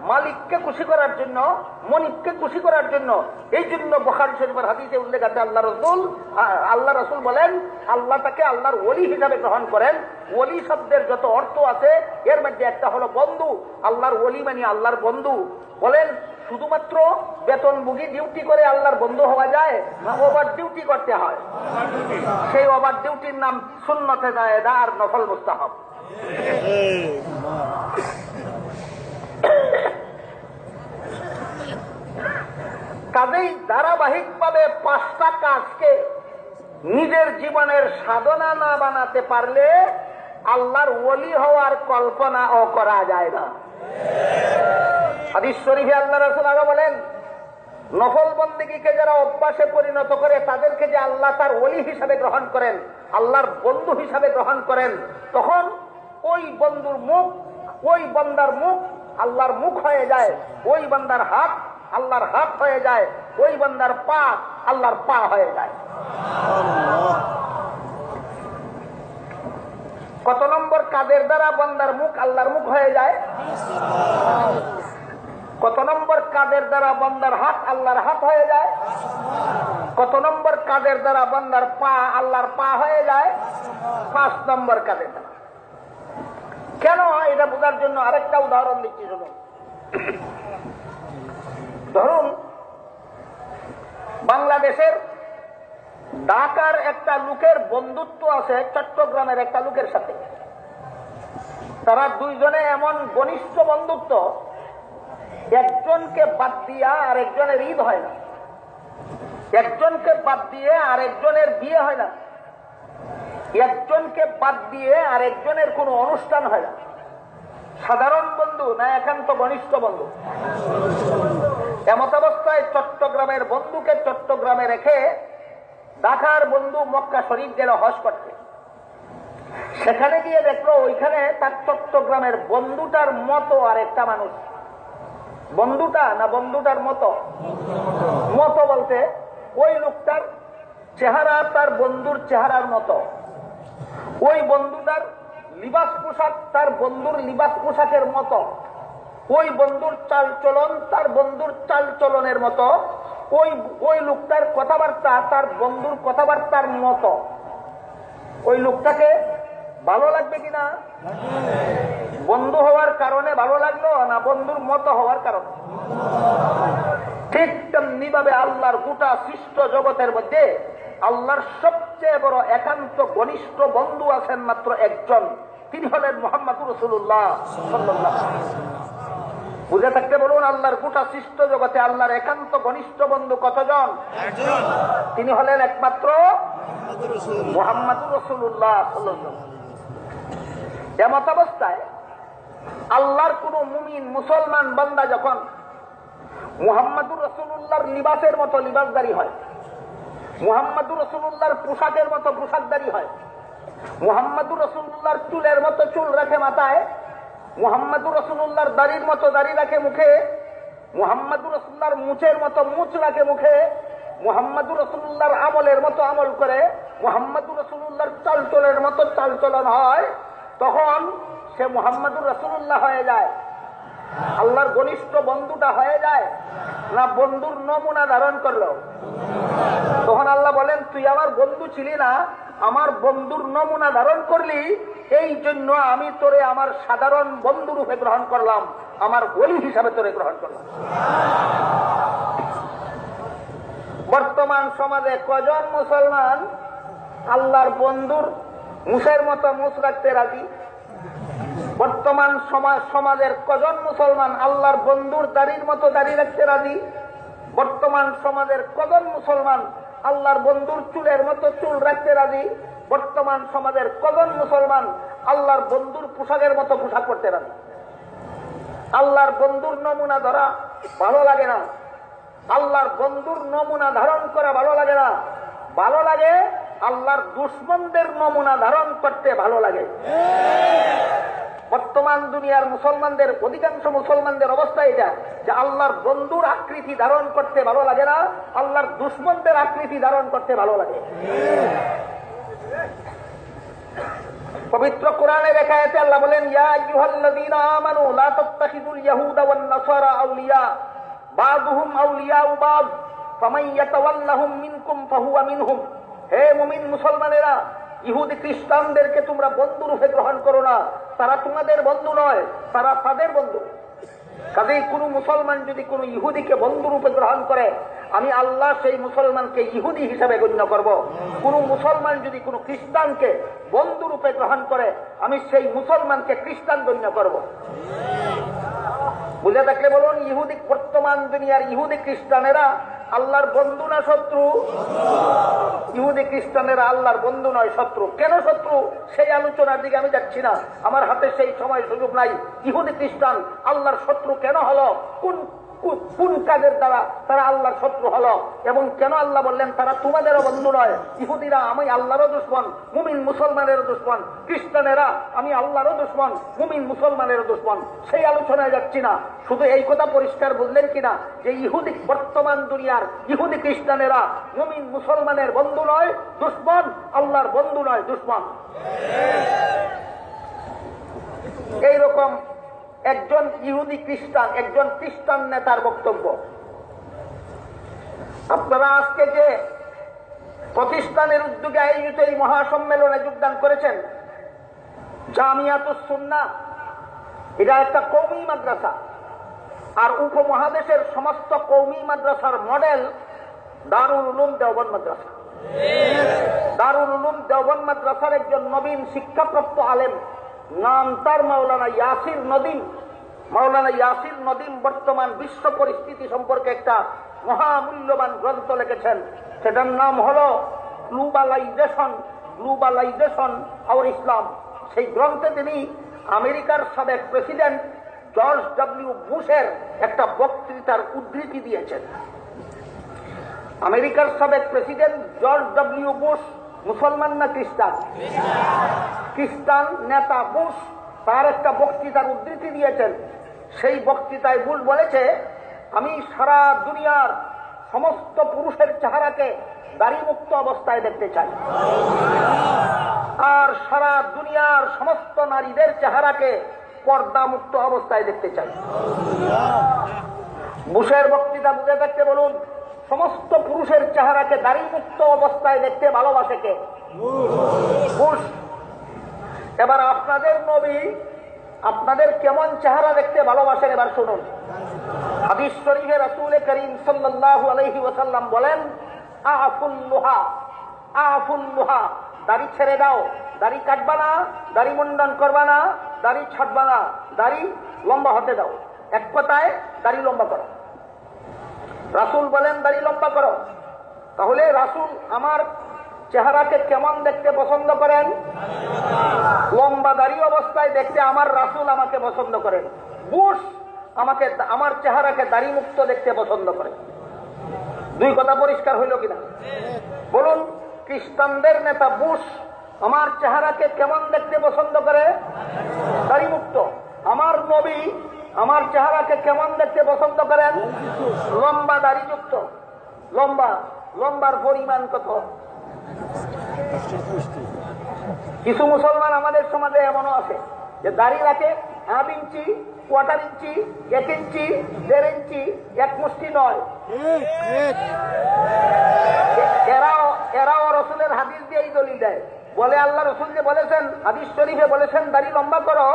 মালিককে খুশি করার জন্য, মনিবকে খুশি করার জন্য। এই জন্য বুখারী শরীফের হাদিসে উল্লেখ আছে, আল্লাহ রাসূল বলেন, আল্লাহ তাকে আল্লাহর ওলি হিসাবে গ্রহণ করেন। ওলি শব্দের যত অর্থ আছে, এর মধ্যে একটা হলো বন্ধু। আল্লাহর ওলি মানে আল্লাহর বন্ধু। বলেন, শুধুমাত্র বেতনভোগী ডিউটি করে আল্লাহর বন্ধু হওয়া যায়, না ওভার ডিউটি করতে হয়? সেই ওভার ডিউটির নাম সুন্নতে জায়েদা আর নফল মুস্তাহাব। কাজেই ধারাবাহিকভাবে 5টা কাজকে নিজের জীবনের সাধনা না বানাতে পারলে আল্লাহর ওলি হওয়ার কল্পনাও করা যায় না। হাদিস শরীফে আল্লাহ রাসূল আরো বলেন, নফল বন্দেগীকে যারা অভ্যাসে পরিণত করে, তাদেরকে যে আল্লাহ তার ওলি হিসাবে গ্রহণ করেন, আল্লাহর বন্ধু হিসাবে গ্রহণ করেন, তখন ওই বন্ধুর মুখ, ওই বান্দার মুখ আল্লাহর মুখ হয়ে যায়, ওই বান্দার হাত আল্লাহর হাত হয়ে যায়, ওই বান্দার পা আল্লাহর পা হয়ে যায়। কত নম্বর কাজের দ্বারা বান্দার মুখ আল্লাহর মুখ হয়ে যায়? কত নম্বর কাজের দ্বারা বান্দার হাত আল্লাহর হাত হয়ে যায়? কত নম্বর কাজের দ্বারা বান্দার পা আল্লাহর পা হয়ে যায়? 5 নম্বর কাজের দ্বারা। কেন? এটা বোঝার জন্য আরেকটা উদাহরণ দিচ্ছি, শুনুন। ধরুন, বাংলাদেশের ঢাকার একটা লোকের বন্ধুত্ব আছে চট্টগ্রামের একটা লোকের সাথে। তারা দুইজনে এমন ঘনিষ্ঠ বন্ধুত্ব, একজনকে বাদ দিয়া আর একজনের ঈদ হয় না, একজনকে বাদ দিয়ে আর একজনের বিয়ে হয় না, একজনকে বাদ দিয়ে আর একজনের কোনো অনুষ্ঠান হয় না। সাধারণ বন্ধু না একান্ত ঘনিষ্ঠ বন্ধু? এমত অবস্থায় চট্টগ্রামের বন্ধুকে চট্টগ্রামে রেখে ঢাকার বন্ধু মক্কা শরীফ গেল হজ করতে। সেখানে গিয়ে দেখলো ওইখানে তার চট্টগ্রামের বন্ধুটার মতো আর একটা মানুষ। বন্ধুটা না বন্ধুটার মতো? মতো বলতে ওই লোকটার চেহারা তার বন্ধুর চেহারার মতো, ওই বন্ধুটার লিবাস পোশাক তার বন্ধুর লিবাস পোশাকের মতো, ওই বন্ধুর চাল চলন তার বন্ধুর চাল চলনের মতো, ওই লোকটার কথাবার্তা তার বন্ধুর কথাবার্তার মতো। ওই লোকটাকে ভালো লাগবে কিনা? বন্ধু হওয়ার কারণে ভালো লাগলো না বন্ধুর মতো হওয়ার কারণে? ঠিক তেমনি ভাবে আল্লাহর গোটা সৃষ্ট জগতের মধ্যে আল্লাহর সবচেয়ে বড় একান্ত ঘনিষ্ঠ বন্ধু আছেন মাত্র একজন, তিনি হলেন মুহাম্মদুর রাসূলুল্লাহ সাল্লাল্লাহু আলাইহি ওয়াসাল্লাম। বুঝে থাকতে বলুন, আল্লাহর গোটা সৃষ্ট জগতে আল্লাহর একান্ত ঘনিষ্ঠ বন্ধু কতজন? একজন। তিনি হলেন একমাত্র মুহাম্মদুর রাসূলুল্লাহ সাল্লাল্লাহু আলাইহি ওয়াসাল্লাম। এমত অবস্থায় আল্লাহর কোন মুমিন মুসলমান বান্দা যখন মুহাম্মাদুর রাসূলুল্লাহর লিবাসের মতো লিবাসদারি হয়, মুহাম্মাদুর রাসূলুল্লাহর পোশাকের মতো পোশাকদারি হয়, মুহাম্মাদুর রাসূলুল্লাহর চুলের মতো চুল রাখে মাথায়, মুহাম্মাদুর রাসূলুল্লাহর দাড়ির মতো দাড়ি রাখে মুখে, মুহাম্মাদুর রাসূলুল্লাহর মুছের মতো মুছ রাখে মুখে, মুহাম্মাদুর রাসূলুল্লাহর আমলের মতো আমল করে, মুহাম্মাদুর রাসূলুল্লাহর চালচলনের মতো চালচলন হয়, তখন সে মুহাম্মাদুর রাসূলুল্লাহ হয়ে যায়, আল্লাহর ঘনিষ্ঠ বন্ধুটা হয়ে যায়, না বন্ধুর নমুনা ধারণ করলো? তখন আল্লাহ বলেন, তুই আমার বন্ধু ছিলি না, আমার বন্ধুর নমুনা ধারণ করলি, এই জন্য আমি তোরে আমার সাধারণ বন্ধু রূপে গ্রহণ করলাম, আমার ওলি হিসাবে তোরে গ্রহণ করলাম। বর্তমান সমাজে কজন মুসলমান আল্লাহর বন্ধুর মুছের মতো মুছ রাখতে রাজি? বর্তমান সমাজের কজন মুসলমান আল্লাহর বন্ধুর দাড়ির মতো দাড়ি রাখতে রাজি? বর্তমান সমাজের কজন মুসলমান আল্লাহর বন্ধুর চুলের মতো চুল রাখতে রাজি? বর্তমান সমাজের কজন মুসলমান আল্লাহর বন্ধুর পোশাকের মতো পোশাক করতে রাজি? আল্লাহর বন্ধুর নমুনা ধরা ভালো লাগে না, আল্লাহর বন্ধুর নমুনা ধারণ করা ভালো লাগে না, ভালো লাগে আল্লাহর দুশমনদের নমুনা ধারণ করতে ভালো লাগে। বর্তমান দুনিয়ার মুসলমানদের, অধিকাংশ মুসলমানদের অবস্থা এটা যে আল্লাহর বন্ধুর আকৃতি ধারণ করতে ভালো লাগে না, আল্লাহর দুশমনদের আকৃতি ধারণ করতে ভালো লাগে। পবিত্র কোরআনের এক আয়াতে আল্লাহ বলেন, ইয়া আইয়ুহাল্লাযীনা আমানু লা তাত্তাখিযুল ইয়াহুদা ওয়ান নাসারা আউলিয়া বাযুহুম আউলিয়াউ বায ফামান ইয়াতাওয়াল্লাহুম মিনকুম ফাহুয়া মিনহুম। হে মুমিন মুসলমানেরা, ইহুদি খ্রিস্টানদেরকে তোমরা বন্ধু রূপে গ্রহণ করো না, তারা তোমাদের বন্ধু নয়, তারা তাদের বন্ধু। কাজেই কোন মুসলমান যদি কোন ইহুদিকে বন্ধু রূপে গ্রহণ করে, আমি আল্লাহ সেই মুসলমানকে ইহুদি হিসাবে গণ্য করব। কোন মুসলমান যদি কোন খ্রিস্টানকে বন্ধু রূপে গ্রহণ করে, আমি সেই মুসলমানকে খ্রিস্টান গণ্য করব। বুঝে থাকলে বলুন, ইহুদি, বর্তমান দুনিয়ার ইহুদি খ্রিস্টানেরা আল্লাহর বন্ধু না শত্রু? ইহুদি খ্রিস্টানেরা আল্লাহর বন্ধু নয়, শত্রু। কেন শত্রু সেই আলোচনার দিকে আমি যাচ্ছি না, আমার হাতে সেই সময় সুযোগ নাই। ইহুদি খ্রিস্টান আল্লাহর শত্রু কেন হলো, কোন কাজের দ্বারা তারা আল্লাহর শত্রু হলো, এবং কেন আল্লাহ বললেন তারা তোমাদেরও বন্ধু নয়? ইহুদিরা আমি আল্লাহরও দুশমন, মুমিন মুসলমানেরও দুশমন, খ্রিস্টানেরা আমি আল্লাহরও দুশমন, মুমিন মুসলমানেরও দুশমন। সেই আলোচনায় যাচ্ছি না। শুধু এই কথা পরিষ্কার বুঝলেন কিনা যে ইহুদি, বর্তমান দুনিয়ার ইহুদি খ্রিস্টানেরা মুমিন মুসলমানের বন্ধু নয়, দুশমন, আল্লাহর বন্ধু নয়, দুশমন। এইরকম একজন ইহুদি খ্রিস্টান, একজন খ্রিস্টান নেতার বক্তব্য। আপনারা আজকে যে প্রতিষ্ঠানের উদ্যোগে আয়োজিত এই মহাসম্মেলনে যোগদান করেছেন, জামিয়াতুস সুন্নাহ, এটা একটা কওমি মাদ্রাসা, আর উপমহাদেশের সমস্ত কওমি মাদ্রাসার মডেল দারুল উলুম দেওবন্দ মাদ্রাসা। দারুল উলুম দেওবন্দ মাদ্রাসার একজন নবীন শিক্ষাপ্রাপ্ত আলেম, নাম তার মাওলানা ইয়াসির নদীম। মাওলানা ইয়াসির নদীম বর্তমান বিশ্ব পরিস্থিতি সম্পর্কে একটা মহামূল্যবান গ্রন্থ লিখেছেন, সেটার নাম হলো গ্লোবালাইজেশন আওয়ার ইসলাম। সেই গ্রন্থে তিনি আমেরিকার সাবেক প্রেসিডেন্ট জর্জ ডব্লিউ বুশের একটা বক্তৃতার উদ্ধৃতি দিয়েছেন। আমেরিকার সাবেক প্রেসিডেন্ট জর্জ ডব্লিউ বুশ মুসলমান না খ্রিস্টান? খ্রিস্টান নেতা বুশ তার একটা বক্তৃতার উদ্ধৃতি দিয়েছেন। সেই বক্তৃতায় বুশ বলেছে, আমি সারা দুনিয়ার সমস্ত পুরুষের চেহারাকে দাড়িমুক্ত অবস্থায় দেখতে চাই, আর সারা দুনিয়ার সমস্ত নারীদের চেহারাকে পর্দা মুক্ত অবস্থায় দেখতে চাই। বুশের বক্তৃতা বুঝে থাকতে বলুন, সমস্ত পুরুষের চেহারাকে দাড়িমুক্ত অবস্থায় দেখতে ভালোবাসে কে? বুশ। এবার আপনাদের নবী আপনাদের কেমন চেহারা দেখতে ভালোবাসেন এবার শুনুন। হাদিস শরীফে রাসূল করিম সাল্লাল্লাহু আলাইহি ওয়াসাল্লাম বলেন, আফুল্লুহা, দাড়ি ছেড়ে দাও, দাড়ি কাটবা না, দাড়ি মুন্ডন করবা না, দাড়ি ছাড়বা না, দাড়ি লম্বা হতে দাও। এক কথায় দাড়ি লম্বা করো। রাসূল বলেন দাড়ি লম্বা করো। তাহলে রাসূল আমার চেহারাকে কেমন দেখতে পছন্দ করেন? লম্বা দাড়ি অবস্থায় দেখতে আমার রাসূল আমাকে পছন্দ করেন। বুশ আমার চেহারাকে দাড়ি মুক্ত দেখতে পছন্দ করে। দুই কথা পরিষ্কার হইল কিনা বলুন? খ্রিস্টানদের নেতা বুশ আমার চেহারাকে কেমন দেখতে পছন্দ করে? দাড়ি মুক্ত। আমার নবী আমার চেহারাকে কেমন দেখতে পছন্দ করেন? লম্বা দাড়ি যুক্ত। লম্বার পরিমাণ কত? কিছু মুসলমান আমাদের সমাজে এমনও আছে যে দাড়ি রাখে 1/2 ইঞ্চি, 1/4 ইঞ্চি, 1 ইঞ্চি, 1.5 ইঞ্চি, 1 মুষ্টি নয়। এরাও রসুলের হাদিস দিয়েই দলিল দেয়, বলে আল্লাহ রসুল যে বলেছেন, হাদিস শরীফে বলেছেন দাড়ি লম্বা করো,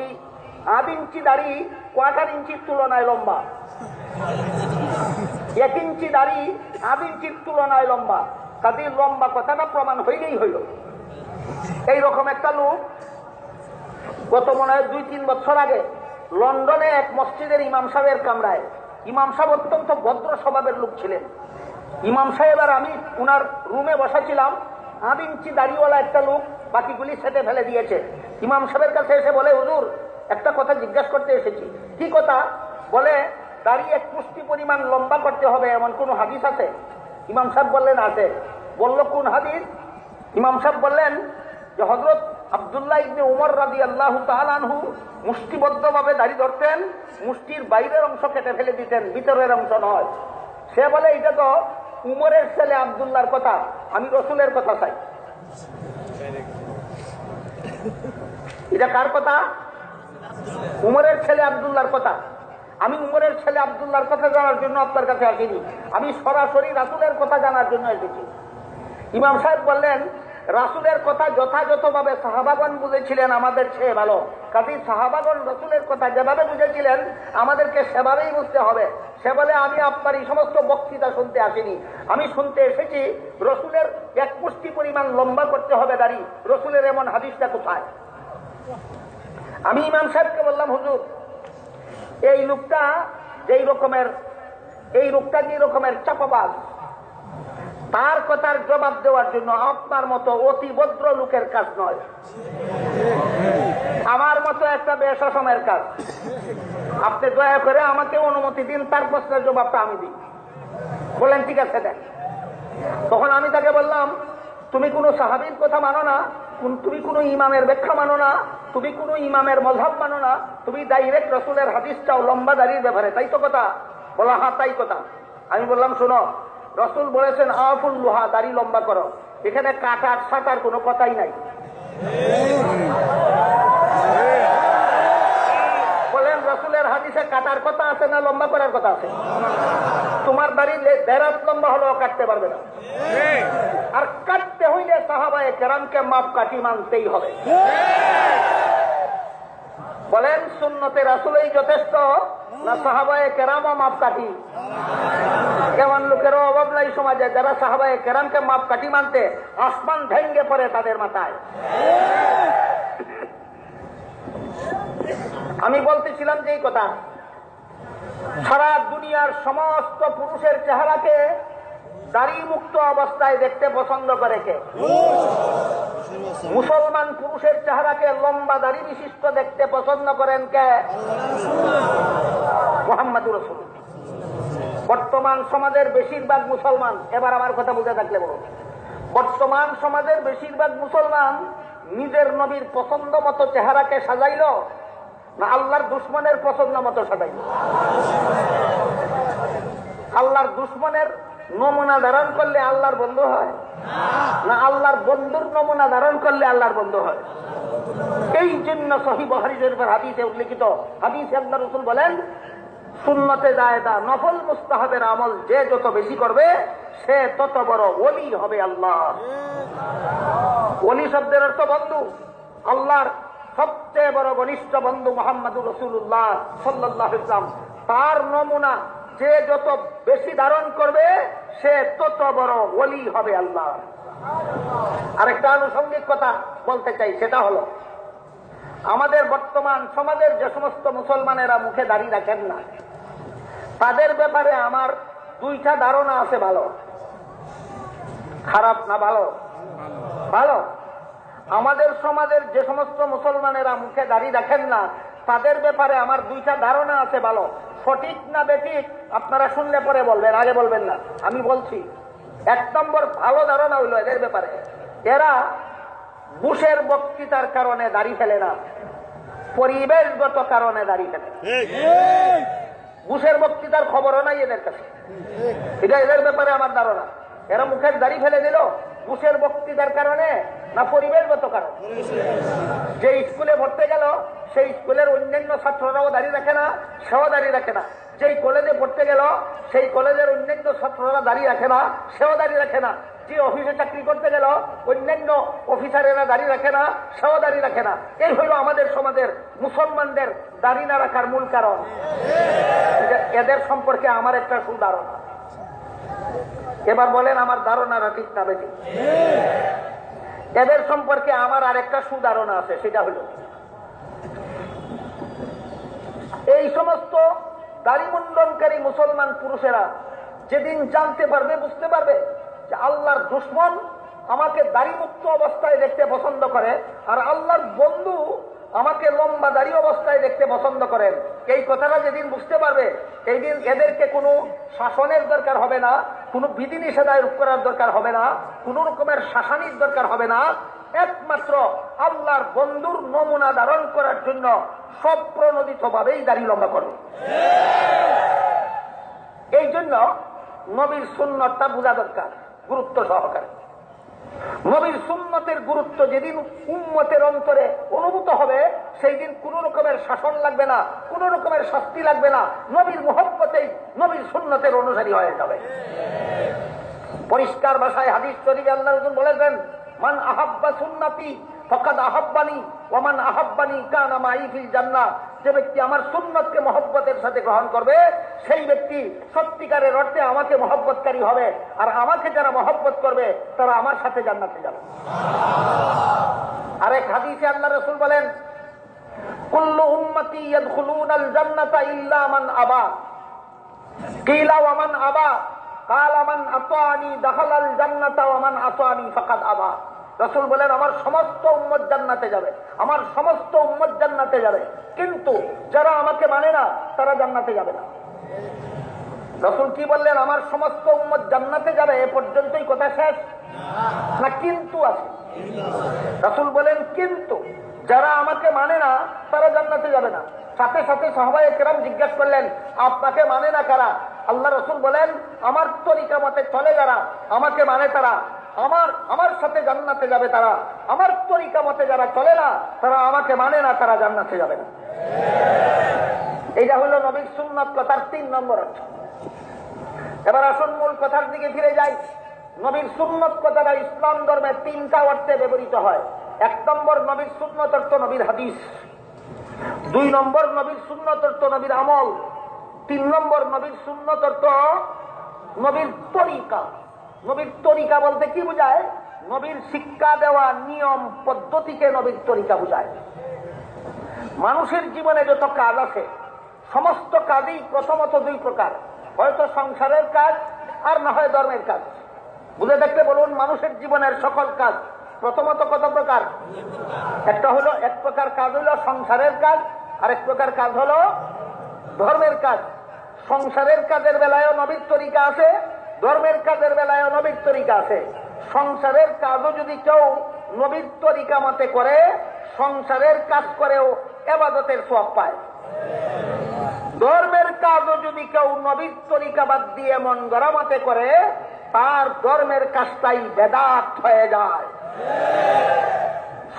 এই 1/2 ইঞ্চি দাড়ি 1/4 ইঞ্চির তুলনায় লম্বা, 1 ইঞ্চি দাড়ি 1/2 ইঞ্চির তুলনায় লম্বা। তাদের লম্বা কথাটা প্রমাণ হইলেই হইল। এইরকম একটা লোক গত মনে হয় 2-3 বছর আগে লন্ডনে এক মসজিদের ইমাম সাহেবের কামরায়, ইমাম সাহেব অত্যন্ত ভদ্র স্বভাবের লোক ছিলেন। ইমাম সাহেব আর আমি উনার রুমে বসেছিলাম, 1/2 ইঞ্চি দাড়িওয়ালা একটা লোক বাকিগুলি সেটে ফেলে দিয়েছে। ইমাম সাহেবের কাছে এসে বলে, হুজুর একটা কথা জিজ্ঞাসা করতে এসেছি। কি কথা? বলে দাড়ি 1 মুষ্টি পরিমাণ লম্বা করতে হবে, এমন কোন হাদিস আছে? ইমাম সাহেব বললেন আছে। বলল কোন হাদিস? ইমাম সাহেব বললেন যে হযরত আব্দুল্লাহ ইবনে উমর রাদিয়াল্লাহু তাআলা আনহু মুষ্টিবদ্ধ ভাবে দাড়ি ধরতেন, মুষ্টির বাইরের অংশ কেটে ফেলে দিতেন, ভিতরের অংশ নয়। সে বলে এটা তো উমরের ছেলে আব্দুল্লাহর কথা, আমি রসুলের কথা চাই। এটা কার কথা? উমরের ছেলে আব্দুল্লাহর কথা। আমি উমরের ছেলে আব্দুল্লাহর কথা জানার জন্য আপনার কাছে আসিনি, আমি সরাসরি রাসূলের কথা জানার জন্য এসেছি। ইমাম সাহেব বললেন, রাসূলের কথা যথাযথভাবে সাহাবাগণ বুঝেছিলেন আমাদের চেয়ে ভালো, কাজেই সাহাবাগণ রাসূলের কথা যেভাবে বুঝেছিলেন আমাদেরকে সেভাবেই বুঝতে হবে। সে বলে, আমি আপনার এই সমস্ত বক্তৃতা শুনতে আসিনি, আমি শুনতে এসেছি রসুলের 1 মুষ্টি পরিমাণ লম্বা করতে হবে দাড়ি। রসুলের এমন হাদিসটা কোথায়? আমি ইমাম সাহেবকে বললাম, হুজুর এই লোকটা যে রকমের চাপাবাজ, তার কথার জবাব দেওয়ার জন্য আপনার মতো অতি ভদ্র লোকের কাজ নয়, আমার মতো একটা বেশাসমের কাজ। আপনি দয়া করে আমাকে অনুমতি দিন, তার প্রশ্নের জবাবটা আমি দিই। বলেন ঠিক আছে দেখ। তখন আমি তাকে বললাম, তুমি কোনো সাহাবীর কথা মানো না, তুমি কোনো ইমামের ব্যাখ্যা মানো না, তুমি কোনো ইমামের মযহাব মানো না, তুমি ডাইরেক্ট রসুলের হাদিস চাও লম্বা দাড়ির ব্যাপারে, তাই তো কথা? বলা হ্যাঁ তাই কথা। আমি বললাম, শোনো, রসুল বলেছেন আফুল লুহা, দাড়ি লম্বা করো, এখানে কাটার ছাটার কোনো কথাই নাই। বলেন রসুলের হাদিসে কাটার কথা আছে না লম্বা করার কথা আছে? তোমার দাড়ি 1.5 হাত লম্বা হলেও কাটতে পারবে না, আর কাটতে হইলে সাহাবায়ে কেরামকে মাপকাঠি মানতেই হবে। বলেন সুন্নতে রাসূলই যথেষ্ট না সাহাবায়ে কেরামও মাপকাঠি? কেমন লোকেরও অভাব নাই সমাজে যারা সাহাবায়ে কেরামকে মাপকাঠি মানতে আসমান ভেঙ্গে পড়ে তাদের মাথায়। আমি বলতেছিলাম যে এই কথা, সারা দুনিয়ার সমস্ত পুরুষের চেহারাকে দাড়ি মুক্ত অবস্থায় দেখতে পছন্দ করে কে? মুসলমান পুরুষের চেহারাকে লম্বা দাড়ি বিশিষ্ট দেখতে পছন্দ করেন কে? মুহাম্মদুর রাসূলুল্লাহ। বর্তমান সমাজের বেশিরভাগ মুসলমান, এবার আমার কথা বুঝে থাকলে বলুন, বর্তমান সমাজের বেশিরভাগ মুসলমান নিজের নবীর পছন্দ মতো চেহারাকে সাজাইল না আল্লাহর দুশ্মনের পছন্দ মতো সাজাইল? আল্লাহর দুশ্মনের নমুনা ধারণ করলে আল্লাহর বন্ধু হয় না আল্লাহর বন্ধুর নমুনা ধারণ করলে আল্লাহর বন্ধু হয়? এই জন্য সহিহ বুখারী শরীফের হাদিসে উল্লেখিত হাদিসে আল্লাহ রাসূল বলেন, সুন্নতে জায়েদা নফল মুস্তাহাবের আমল যে যত বেশি করবে সে তত বড় ওলি হবে আল্লাহ। ওলি শব্দের অর্থ বন্ধু। আল্লাহর সবচেয়ে বড় ঘনিষ্ঠ বন্ধু মুহাম্মদুর রাসূলুল্লাহ সাল্লাল্লাহু আলাইহি ওয়াসাল্লাম, তার নমুনা যে যত বেশি ধারণ করবে সে তত বড় ওলি হবে আল্লাহ। আরেকটা আনুষঙ্গিক কথা বলতে চাই, সেটা হলো আমাদের বর্তমান সমাজের যে সমস্ত মুসলমানেরা মুখে দাড়ি রাখেন না, তাদের ব্যাপারে আমার 2টা ধারণা আছে। ভালো, খারাপ না ভালো? ভালো। আমাদের সমাজের যে সমস্ত মুসলমানেরা মুখে দাড়ি রাখেন না, তাদের ব্যাপারে আমার দুইটা ধারণা আছে ভালো। সঠিক না বেঠিক আপনারা শুনলে পরে বলবেন, আগে বলবেন না। আমি বলছি, 1 নম্বর ভালো ধারণা হইল এদের ব্যাপারে, এরা বুশের বক্তৃতার কারণে দাড়ি ফেলে না, পরিবেশগত কারণে দাড়ি ফেলে। বুশের বক্তৃতার খবরও নাই এদের কাছে। এটা এদের ব্যাপারে আমার ধারণা। এরা মুখের দাড়ি ফেলে দিল বুশের বক্তৃতার কারণে না পরিবেশগত কারণ। যে স্কুলে পড়তে গেল সেই স্কুলের অন্যান্য ছাত্ররাও দাঁড়িয়ে রাখে না, সেও দাঁড়িয়ে রাখে না। যেই কলেজে পড়তে গেল সেই কলেজের অন্যান্য ছাত্ররা দাঁড়িয়ে রাখে না, সেও দাঁড়িয়ে রাখে না। যে অফিসে চাকরি করতে গেল অন্যান্য অফিসারেরা দাঁড়িয়ে রাখে না, সেও দাঁড়িয়ে রাখে না। এই হইল আমাদের সমাজের মুসলমানদের দাড়ি না রাখার মূল কারণ। এদের সম্পর্কে আমার একটা সুধারণা। এবার বলেন আমার ধারণাটা ঠিক না বেঠিক? এদের সম্পর্কে আমার আর একটা সুধারণা আছে, সেটা হলো এই সমস্ত দাড়ি মুন্ডনকারী মুসলমান পুরুষেরা যেদিন জানতে পারবে, বুঝতে পারবে যে আল্লাহর দুশমন আমাকে দাড়ি মুক্ত অবস্থায় দেখতে পছন্দ করে আর আল্লাহর বন্ধু আমাকে লম্বা দাড়ি অবস্থায় দেখতে পছন্দ করেন, এই কথাটা যেদিন বুঝতে পারবে, এই দিন এদেরকে কোনো শাসনের দরকার হবে না, কোনো বিধিনিষেধ আরোপ করার দরকার হবে না, কোনো রকমের শাসানির দরকার হবে না। একমাত্র আল্লাহর বন্ধুর নমুনা ধারণ করার জন্য সব প্রণোদিত ভাবেই দাড়ি লম্বা করবে। এই জন্য নবীর সুন্নতটা বোঝা দরকার গুরুত্ব সহকারে। নবীর সুন্নতের গুরুত্ব যেদিন উম্মতের অন্তরে অনুভূত হবে, সেই দিন কোন রকমের শাসন লাগবে না, কোন রকমের শাস্তি লাগবে না। নবীর মুহাব্বতেই নবীর সুন্নতের অনুসারী হয়ে যাবে। পরিষ্কার ভাষায় হাদিস শরীফে আল্লাহ রাসূল বলেছেন, মান আহাব্বা সুন্নতি ফাকাদ আহাব্বানি ওয়া মান আহাব্বানি কানা মাই ফিল জান্নাহ। যে ব্যক্তি আমার সুন্নতকে মহব্বতের সাথে গ্রহণ করবে, সেই ব্যক্তি সত্যিকারের অর্থে আমাকে মহব্বতকারী হবে, আর আমাকে যারা মহব্বত করবে তারা আমার সাথে জান্নাতে যাবে। আরেক হাদিসে আল্লাহ রাসূল বলেন, কুল্লু উম্মতি ইয়াদখুলুনাল জান্নাতা ইল্লা মান আবা। কিলা ওয়া মান আবা? কালা মান আতানি দাখালাল জান্নাতা ওয়া মান আসানি ফাকাদ আবা। রাসূল বলেন, আমার সমস্ত উম্মত জান্নাতে যাবে, আমার সমস্ত উম্মত জান্নাতে যাবে, কিন্তু যারা আমাকে মানে না তারা জান্নাতে যাবে না। রাসূল কি বললেন? আমার সমস্ত উম্মত জান্নাতে যাবে, এ পর্যন্তই কথা শেষ না কিন্তু আছে? রাসূল বলেন কিন্তু যারা আমাকে মানে না তারা জান্নাতে যাবে না। সাথে সাথে সাহাবায়ে কেরাম জিজ্ঞাসা করলেন, আপনাকে মানে না কারা? আল্লাহ রাসূল বলেন, আমার তরিকা মতে চলে যারা, আমাকে মানে তারা, আমার সাথে জান্নাতে যাবে তারা। আমার তরিকা মতে যারা চলে না, তারা আমাকে মানে না, তারা জান্নাতে যাবে না। এইটা হলো নবীর সুন্নাত কথার 3 নম্বর অর্থ। এবার আসুন মূল কথার দিকে ফিরে যাই। নবীর সুন্নত কথাটা ইসলাম ধর্মে 3টা অর্থে ব্যবহৃত হয়। 1 নম্বর নবীর সুন্নত অর্থ নবীর হাদিস, 2 নম্বর নবীর সুন্নত অর্থ নবীর আমল, 3 নম্বর নবীর সুন্নত অর্থ নবীর তরিকা। নবীর তরিকা বলতে কি বোঝায়? নবীর শিক্ষা দেওয়া নিয়ম পদ্ধতিকে নবীর তরিকা বোঝায়। মানুষের জীবনে যত কাজ আছে সমস্ত কাজই প্রথমত 2 প্রকার, হয়তো সংসারের কাজ আর না হয় ধর্মের কাজ। বুঝে দেখলে বলুন, মানুষের জীবনের সকল কাজ প্রথমত কত প্রকার? একটা হলো, 1 প্রকার কাজ হলো সংসারের কাজ, আর 1 প্রকার কাজ হলো ধর্মের কাজ। সংসারের কাজের বেলায়ও নবীর তরিকা আছে, ধর্মের কাজের বেলায়ও নবীর তরিকা আছে। সংসারের কাজও যদি কেউ নবীর তরিকা মতে করে, সংসারের কাজ করেও ইবাদতের সওয়াব পায়। ধর্মের কাজও যদি কেউ নবীর তরিকা বাদ দিয়ে মন গড়া মতে করে, তার ধর্মের কাজটাই বেদাত হয়ে যায়।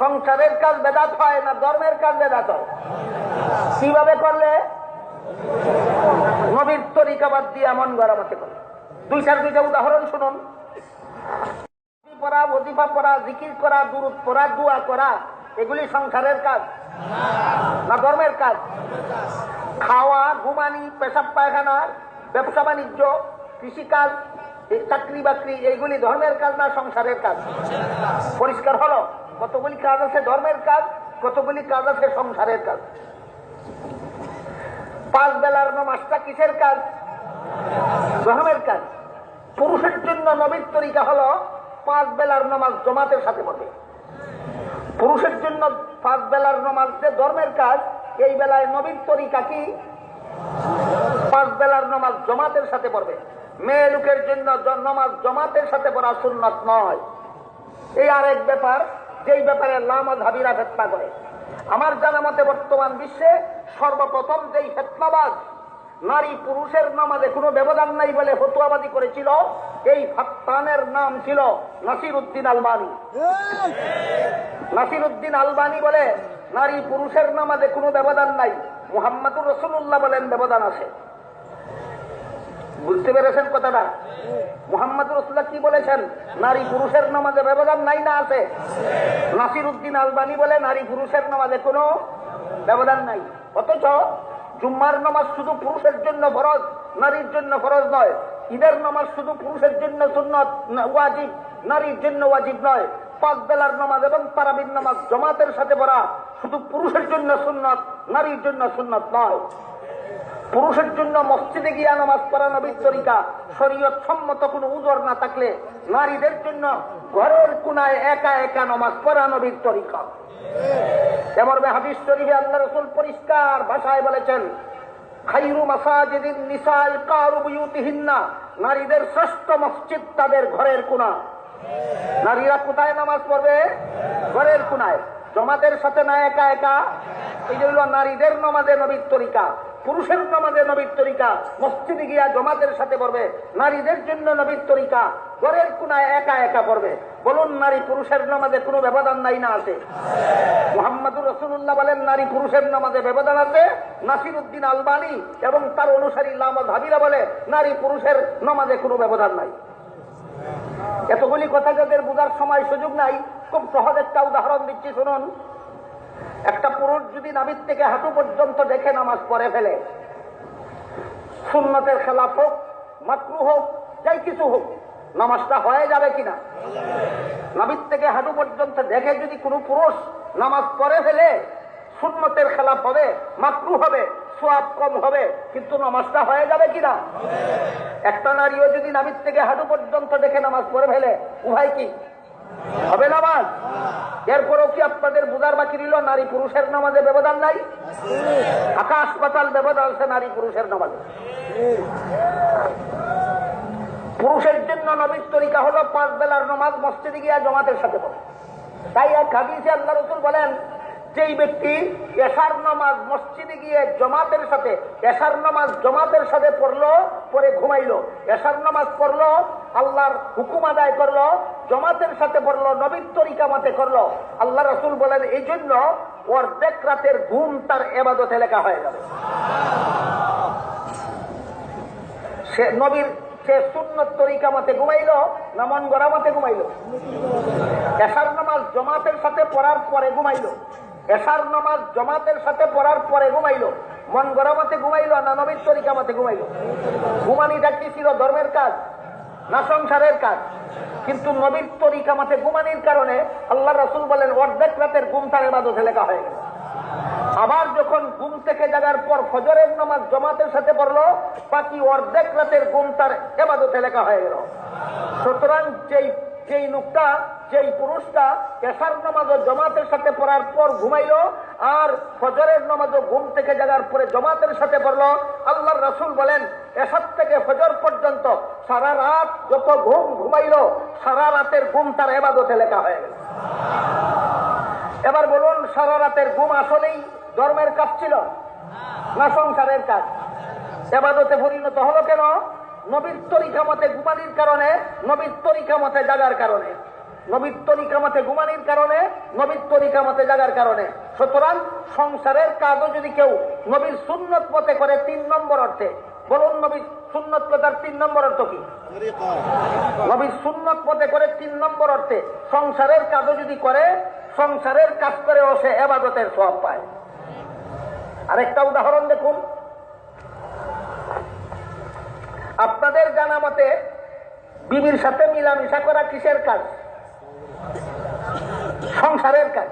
সংসারের কাজ বেদাত হয় না, ধর্মের কাজ বেদাত হয়। কিভাবে করলে? নবীর তরিকা বাদ দিয়ে মন গড়া মতে করে। 2টা উদাহরণ শুনুন। পড়া, ওজিফা পড়া, জিকির করা, দুরূদ পড়া, দোয়া করা, এগুলি সংসারের কাজ না ধর্মের কাজ? খাওয়া, ঘুমানি, পেশাব পায়খানা, ব্যবসা বাণিজ্য, কৃষিকাজ, চাকরি বাকরি, এইগুলি ধর্মের কাজ না সংসারের কাজ? পরিষ্কার হলো? কতগুলি কাজ আছে ধর্মের কাজ, কতগুলি কাজ আছে সংসারের কাজ। 5 বেলার নামাজটা কিসের কাজ? ধর্মের কাজ। পুরুষের জন্য নবীর তরিকা হলো 5 বেলার নামাজ জমাতের সাথে পড়বে। পুরুষের জন্য 5 বেলার নামাজ যে ধর্মের কাজ, এই বেলায় নবীর তরিকা কি? 5 বেলার নামাজ জামাতের সাথে পড়বে। মেয়ে লোকের জন্য নামাজ জামাতের সাথে পড়া সুন্নাত নয়। এই আরেক ব্যাপার, যেই ব্যাপারে লামাযহাবীরা ফিতনা করে। আমার জানা মতে বর্তমান বিশ্বে সর্বপ্রথম যেই ফিতনাবাজ নারী পুরুষের নামাজে কোনো ব্যবধান নাই বলে ফতোয়াবাদী করেছিল, এই ফাত্তানের নাম ছিল নাসিরউদ্দিন আলবানী। নাসিরউদ্দিন আলবানী বলে নারী পুরুষের নামাজে কোনো ব্যবধান নাই, মুহাম্মদুর রাসূলুল্লাহ বলেন ব্যবধান আছে। বুঝতে পেরেছেন কথাটা? মুহাম্মদুর রাসূলুল্লাহ কি বলেছেন? নারী পুরুষের নামাজে ব্যবধান নাই না আছে? নাসিরউদ্দিন আলবানী বলে নারী পুরুষের নামাজে কোনো ব্যবধান নাই। অথচ জুম্মার নামাজ শুধু পুরুষের জন্য ফরজ, নারীর জন্য ফরজ নয়। ঈদের নামাজ শুধু পুরুষের জন্য সুন্নত ওয়াজিব, নারীর জন্য ওয়াজিব নয়। 5 বেলার নামাজ এবং তারাবির নামাজ জামাতের সাথে পড়া শুধু পুরুষের জন্য সুন্নত, নারীর জন্য সুন্নত নয়। পুরুষের জন্য মসজিদে গিয়া নামাজ পড়া নবীর তরিকা, শরীয়ত সম্মত কোনো উযর না থাকলে নারীদের জন্য ঘরের কোনায় একা একা নামাজ পড়া নবীর তরিকা। এমন হাদিস শরীফে আল্লাহ রাসূল পরিষ্কার ভাষায় বলেছেন, খায়রু মাসাজিদিন নিসাই কারু বুয়ুতিহিন্না, নারীদের শ্রেষ্ঠ মসজিদ তাদের ঘরের কোণা। নারীরা কোথায় নামাজ পড়বে? ঘরের কোণায়, জামাতের সাথে না একা একা। এই হলো নারীদের নামাজে নবীর তরিকা। পুরুষের নামাজে নবীর তরিকা মসজিদে গিয়া জামাতের সাথে পড়বে, নারীদের জন্য নবীর তরিকা ঘরের কোণায় একা একা পড়বে। বলুন, নারী পুরুষের নামাজে কোনো ব্যবধান নাই না আছে? মুহাম্মদুর রাসূলুল্লাহ বলেন নারী পুরুষের নামাজে ব্যবধান আছে। নাসিরউদ্দিন আলবানী এবং তার অনুসারী লামাযহাবীরা বলে নারী পুরুষের নামাজে কোনো ব্যবধান নাই। এতগুলি কথা যাদের বোঝার সময় সুযোগ নাই, খুব সহজ একটা উদাহরণ দিচ্ছি শুনুন। একটা পুরুষ যদি নাভির থেকে হাঁটু পর্যন্ত দেখে নামাজ পড়ে ফেলে, সুন্নতের খেলাফ হোক, মাকরুহ হোক, যাই কিছু হোক, নামাজটা হয়ে যাবে কিনা? নাভির থেকে হাঁটু পর্যন্ত দেখে যদি কোনো পুরুষ নামাজ পড়ে ফেলে, সুন্নতের খেলাফ হবে, মাকরুহ হবে, সওয়াব কম হবে, কিন্তু নামাজটা হয়ে যাবে কিনা? একটা নারীও যদি নাভির থেকে হাঁটু পর্যন্ত দেখে নামাজ পড়ে ফেলে, উভয় কি হবে নামাজ? এরপরও কি আপনাদের বুঝার বাকি রইল নারী পুরুষের নামাজে ব্যবধান নাই? আকাশ পাতাল ব্যবধান আছে নারী পুরুষের নামাজে। পুরুষের জন্য নবীর তরিকা হলো 5 বেলার নামাজ মসজিদে গিয়া জামাতের সাথে পড়ে। তাই এক হাদিসে আল্লাহ রাসূল বলেন, যেই ব্যক্তি এশার নামাজ মসজিদে গিয়ে জামাতের সাথে, এশার নামাজ জামাতের সাথে পড়লো, পরে ঘুমাইলো, এশার নামাজ পড়লো, আল্লাহর হুকুম আদায় করলো, জামাতের সাথে পড়লো, নবীর তরিকা মতে করলো, আল্লাহ রাসূল বলেন এই জন্য অর্ধেক রাতের ঘুম তার ইবাদতে লেখা হয়ে যাবে। সে সুন্নত তরিকা মতে ঘুমাইলো না মন গড়া মতে ঘুমাইলো? এশার নামাজ জামাতের সাথে পড়ার পরে ঘুমাইলো, এশার নামাজ জামাতের সাথে পড়ার পরে ঘুমাইলো, মন গড়া মতে ঘুমাইলো না নবীর তরিকা মতে ঘুমাইলো? ঘুমানিটা কি ছিল ধর্মের কাজ না সংসারের কাজ? কিন্তু নবীর তরিকা মতে ঘুমানির কারণে আল্লাহ রাসূল বলেন অর্ধেক রাতের ঘুম তার ইবাদতে লেখা হয়ে গেল। আবার যখন ঘুম থেকে জাগার পর ফজরের নামাজ জামাতের সাথে পড়লো, বাকি অর্ধেক রাতের ঘুম তার ইবাদতে লেখা হয়ে গেল। সুতরাং যেই লোকটা, যেই পুরুষটা এশার নামাজ জামাতের সাথে পড়ার পর ঘুমাইলো আর ফজরের নামাজ ঘুম থেকে জাগার পরে জামাতের সাথে পড়লো, আল্লাহর রাসূল বলেন এশার থেকে ফজর পর্যন্ত সারা রাত যত ঘুম ঘুমাইলো, সারা রাতের ঘুম তার ইবাদতে লেখা হয়ে গেল। এবার বলুন, সারা রাতের ঘুম আসলেই ধর্মের কাজ ছিল না সংসারের কাজ? ইবাদতে পরিণত হলো কেন? নবীর তরিকা মতে ঘুমানির কারণে, নবীর তরিকা মতে জাগার কারণে, নবীর তরিকা মতে ঘুমানির কারণে, নবীর তরিকা মতে জাগার কারণে। সুতরাং সংসারের কাজও যদি কেউ নবীর সুন্নত মতে করে 3 নম্বর অর্থে, বলুন নবীর সুন্নত কথার 3 নম্বর অর্থ কি? নবীর সুন্নত মতে করে 3 নম্বর অর্থে সংসারের কাজও যদি করে, সংসারের কাজ করেও সে ইবাদতের সওয়াব পায়। আরেকটা উদাহরণ দেখুন। আপনাদের জানা মতে বিবির সাথে মিলামিশা করা কিসের কাজ? সংসারের কাজ।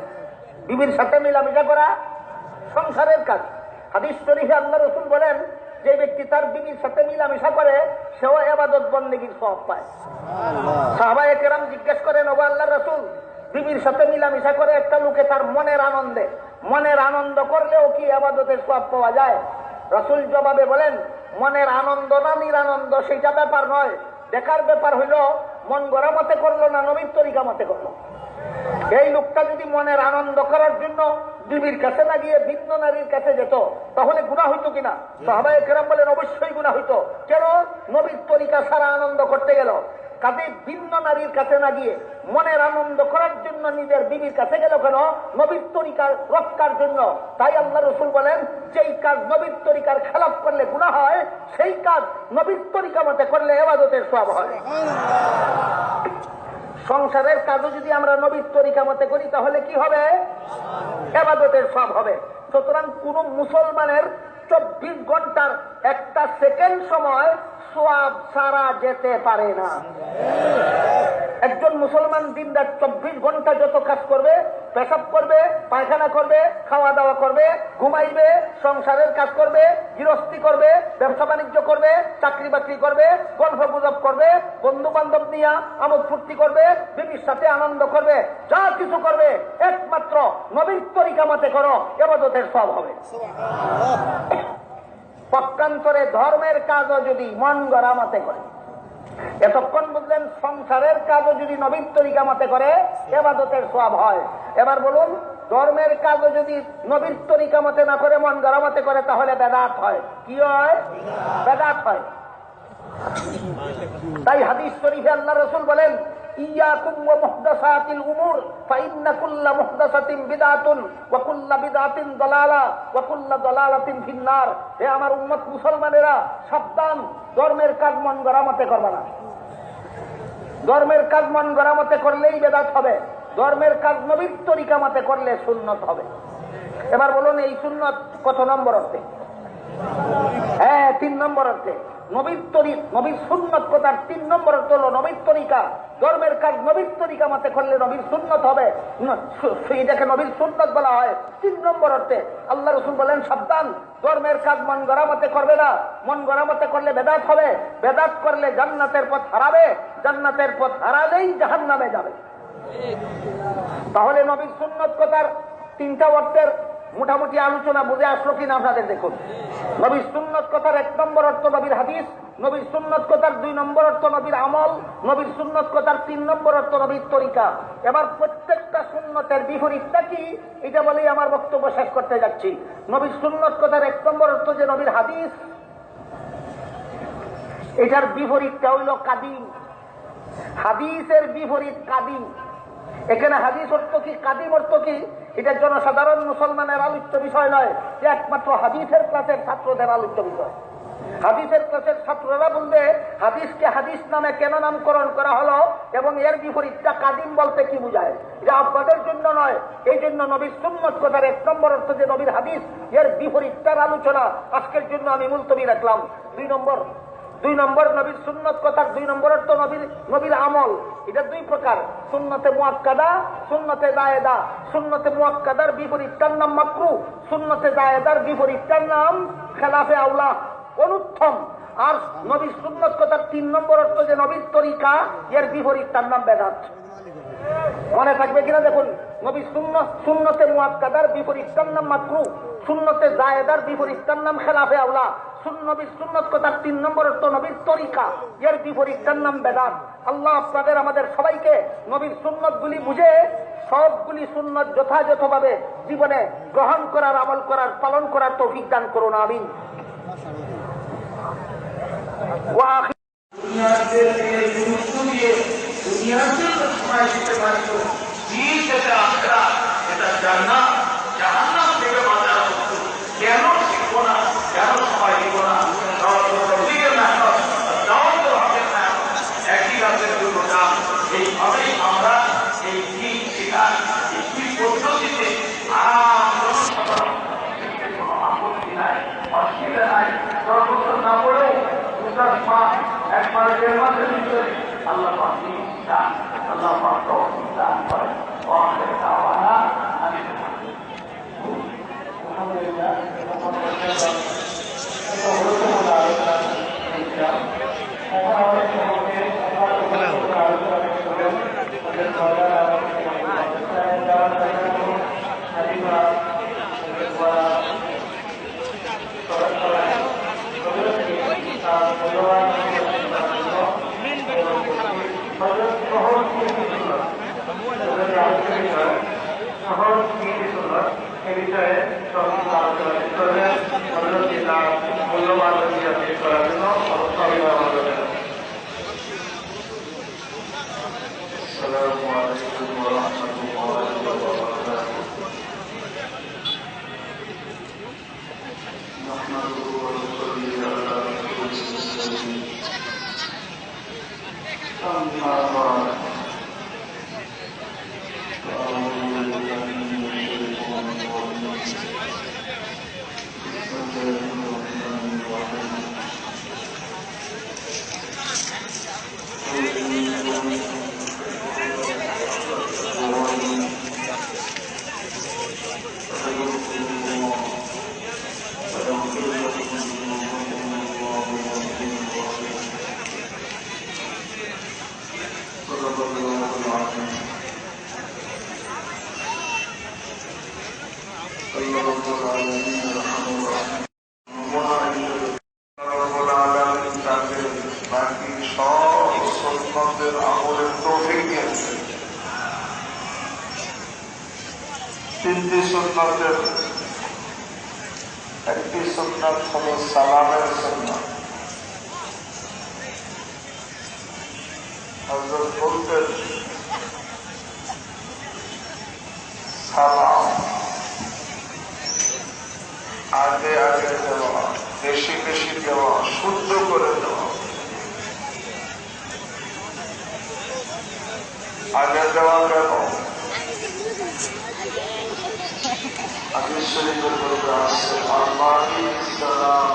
বিবির সাথে মিলামিশা করা সংসারের কাজ। হাদিস শরীফে আল্লাহ রাসূল বলেন যে ব্যক্তি তার বিবির সাথে মিলামিশা করে সেও ইবাদত বন্দেগীর সওয়াব পায়। সাহাবায়ে কেরাম জিজ্ঞেস করেন, ও আল্লাহর রাসূল, বিবির সাথে মিলামিশা করে একটা লোকে তার মনের আনন্দ করলেও কি ইবাদতের সওয়াব পাওয়া যায়? রাসূল জবাবে বলেন, মনের আনন্দ না নিরানন্দ সেটা ব্যাপার নয়, দেখার ব্যাপার হইল মন গড়া মতে করলো না নবীর তরিকা মতে করলো। এই লোকটা যদি মনের আনন্দ করার জন্য বিবির কাছে না গিয়ে ভিন্ন নারীর কাছে যেত তাহলে গুনাহ হইতো কিনা? সাহাবায়ে কেরাম বলেন অবশ্যই গুনাহ হইতো। কেন? নবীর তরিকা সারা আনন্দ করতে গেল, কাজে ভিন্ন নারীর কাছে না গিয়ে মনের আনন্দ করার জন্য নিজের বিবির কাছে গেল কেন? নবীর তরিকার রক্ষার জন্য। তাই আল্লাহ রাসূল বলেন, যেই কাজ নবীর তরিকার খেলাফ করলে গুনাহ হয়, সেই কাজ নবীর তরিকা মতে করলে ইবাদতের সওয়াব হয়। সংসারের কাজও যদি আমরা নবীর তরিকা মতে করি তাহলে কি হবে? ইবাদতের সওয়াব হবে। সুতরাং কোন মুসলমানের 24 ঘন্টার একটা সেকেন্ড সময় সওয়াব ছাড়া যেতে পারে না। একজন মুসলমান দিনরাত 24 ঘন্টা যত কাজ করবে, পেশাব করবে, পায়খানা করবে, খাওয়া দাওয়া করবে, ঘুমাইবে, সংসারের কাজ করবে, গৃহস্থী করবে, ব্যবসা বাণিজ্য করবে, চাকরি বাকরি করবে, গল্প গুজব করবে, বন্ধু বান্ধব নিয়ে আমোদ ফুর্তি করবে, বিবির সাথে আনন্দ করবে, যা কিছু করবে একমাত্র নবীর তরিকা মতে করো, ইবাদতের সওয়াব হবে। পক্ষান্তরে ধর্মের কাজও যদি মন গড়া মতে করে, এতক্ষণ বুঝলেন সংসারের কাজও যদি নবীর তরিকা মতে করে ইবাদতের সওয়াব হয়। এবার বলুন, ধর্মের কাজও যদি নবীর তরিকা মতে না করে মন গড়া মতে করে তাহলে বেদাত হয়। কি হয়? বেদাত হয়। তাই হাদিস শরীফে আল্লাহ রাসূল বলেন, ইয়াকুম ওয়া মুহদাসাতিল উমুর ফাইন্না কুল্লা মুহদাসাতিন বিদআতুন ওয়া কুল্লা বিদআতিন দালালা ওয়া কুল্লা দালালাতিন ফিন্নার। হে আমার উম্মত মুসলমানেরা, সাবধান, ধর্মের কাজ মন গড়া মতে করবে না। ধর্মের কাজ মন গড়া মতে করলেই বেদাত হবে, ধর্মের কাজ নবীর তরিকা মতে করলে সুন্নত হবে। এবার বলুন, এই সুন্নত কত নম্বর অর্থে? হ্যাঁ, 3 নম্বর অর্থে। নবীর সুন্নত কথার 3 নম্বর অর্থ হলো নবীর তরিকা। ধর্মের কাজ নবীর তরিকা মতে করলে নবীর সুন্নত হবে, এটাকে নবীর সুন্নত বলা হয় 3 নম্বর অর্থে। আল্লাহ রাসূল বলেন, সাবধান, ধর্মের কাজ মন গড়া মতে করবে না। মন গড়া মতে করলে বেদাত হবে, বেদাত করলে জান্নাতের পথ হারাবে, জান্নাতের পথ হারালেই জাহান্নামে যাবে। তাহলে নবীর সুন্নত কথার 3টা অর্থের মোটামুটি আলোচনা বুঝে আসলো কিনা আপনাদের দেখুন। নবীর সুন্নত কথার 1 নম্বর অর্থ নবীর হাদিস, নবীর সুন্নত কথার 2 নম্বর অর্থ নবীর আমল, নবীর সুন্নত কথার 3 নম্বর অর্থ নবীর তরিকা। এবার প্রত্যেকটা সুন্নতের বিপরীতটা কি এটা বলেই আমার বক্তব্য শেষ করতে যাচ্ছি। নবীর সুন্নত কথার 1 নম্বর অর্থ যে নবীর হাদিস, এটার বিপরীতটা হইল কাদিম। হাদিসের বিপরীত কাদিম। এখানে হাদিস অর্থ কি, কাদিম অর্থ কি, এটা জনসাধারণ মুসলমানের আলোচ্য বিষয় নয়, যে একমাত্র হাদিসের ক্লাসের ছাত্রদের আলোচ্য বিষয়। হাদিসের ক্লাসের ছাত্ররা বলবে হাদিসকে হাদিস নামে কেন নামকরণ করা হলো এবং এর বিপরীতটা কাদিম বলতে কি বোঝায়, এটা আপনাদের জন্য নয়। এই জন্য নবীর সুন্নত কথার 1 নম্বর অর্থ যে নবীর হাদিস, এর বিপরীতটার আলোচনা আজকের জন্য আমি মুলতবি রাখলাম। 2 নম্বর নবীর সুন্নত কথার 2 নম্বর অর্থ নবীর আমল। এটা 2 প্রকার, সুন্নতে মুআক্কাদা, সুন্নতে জায়েদা। সুন্নতে মুআক্কাদার বিপরীতটার নাম মাকরুহ, সুন্নতে জায়েদার বিপরীতটার নাম খেলাফে আওলা, অনুত্তম। আর নবীর সুন্নত কথার 3 নম্বর অর্থ যে নবীর তরিকা, এর বিপরীতটার নাম বেদাত। মনে থাকবে কিনা দেখুন, নবীর সুন্নতে মুআক্কাদার বিপরীতটার নাম মাকরুহ, সুন্নতে জায়েদার বিপরীতটার নাম খেলাফে আওলা। নবীর সুন্নত কথার 3 নম্বর অর্থ নবীর তরিকা, এর বিপরীতটার নাম বেদাত। আল্লাহ আপনাদের আমাদের সবাইকে নবীর সুন্নত গুলি বুঝে সবগুলি সুন্নত যথাযথভাবে জীবনে গ্রহণ করার, আমল করার, পালন করার তৌফিক দান করুন, আমিন। কেন শিখবো না, কেন সময় দিব না? একই রাতের দুর্ঘটনা। এইভাবেই আমরা এই দিন শেখার একটি পদ্ধতিতে আপত্তি নাই, অসুবিধা নাই। সর্বোচ্চ না বলেও 2 মাস, 1 মাস, 1.5 মাসের ভিতরে আল্লাহ দান, আল্লাহ দান করেন। আলহামদুলিল্লাহ। السلام عليكم ورحمة الله وبركاته. نحمده ونصلي على رسوله الكريم. أما بعد فأعوذ بالله من الشيطان الرجيم. بسم الله الرحمن الرحيم. তিনটি সুন্নতের একটি সুন্নত হল সালামের সুন্নত। হযরত বলতেন সালাম আগে আগে দেওয়া, বেশি বেশি দেওয়া, শুদ্ধ করে দেওয়া। আগে দেওয়া কেন? হাদিস শরীফের মধ্যে আছে আল্লাহি সালাম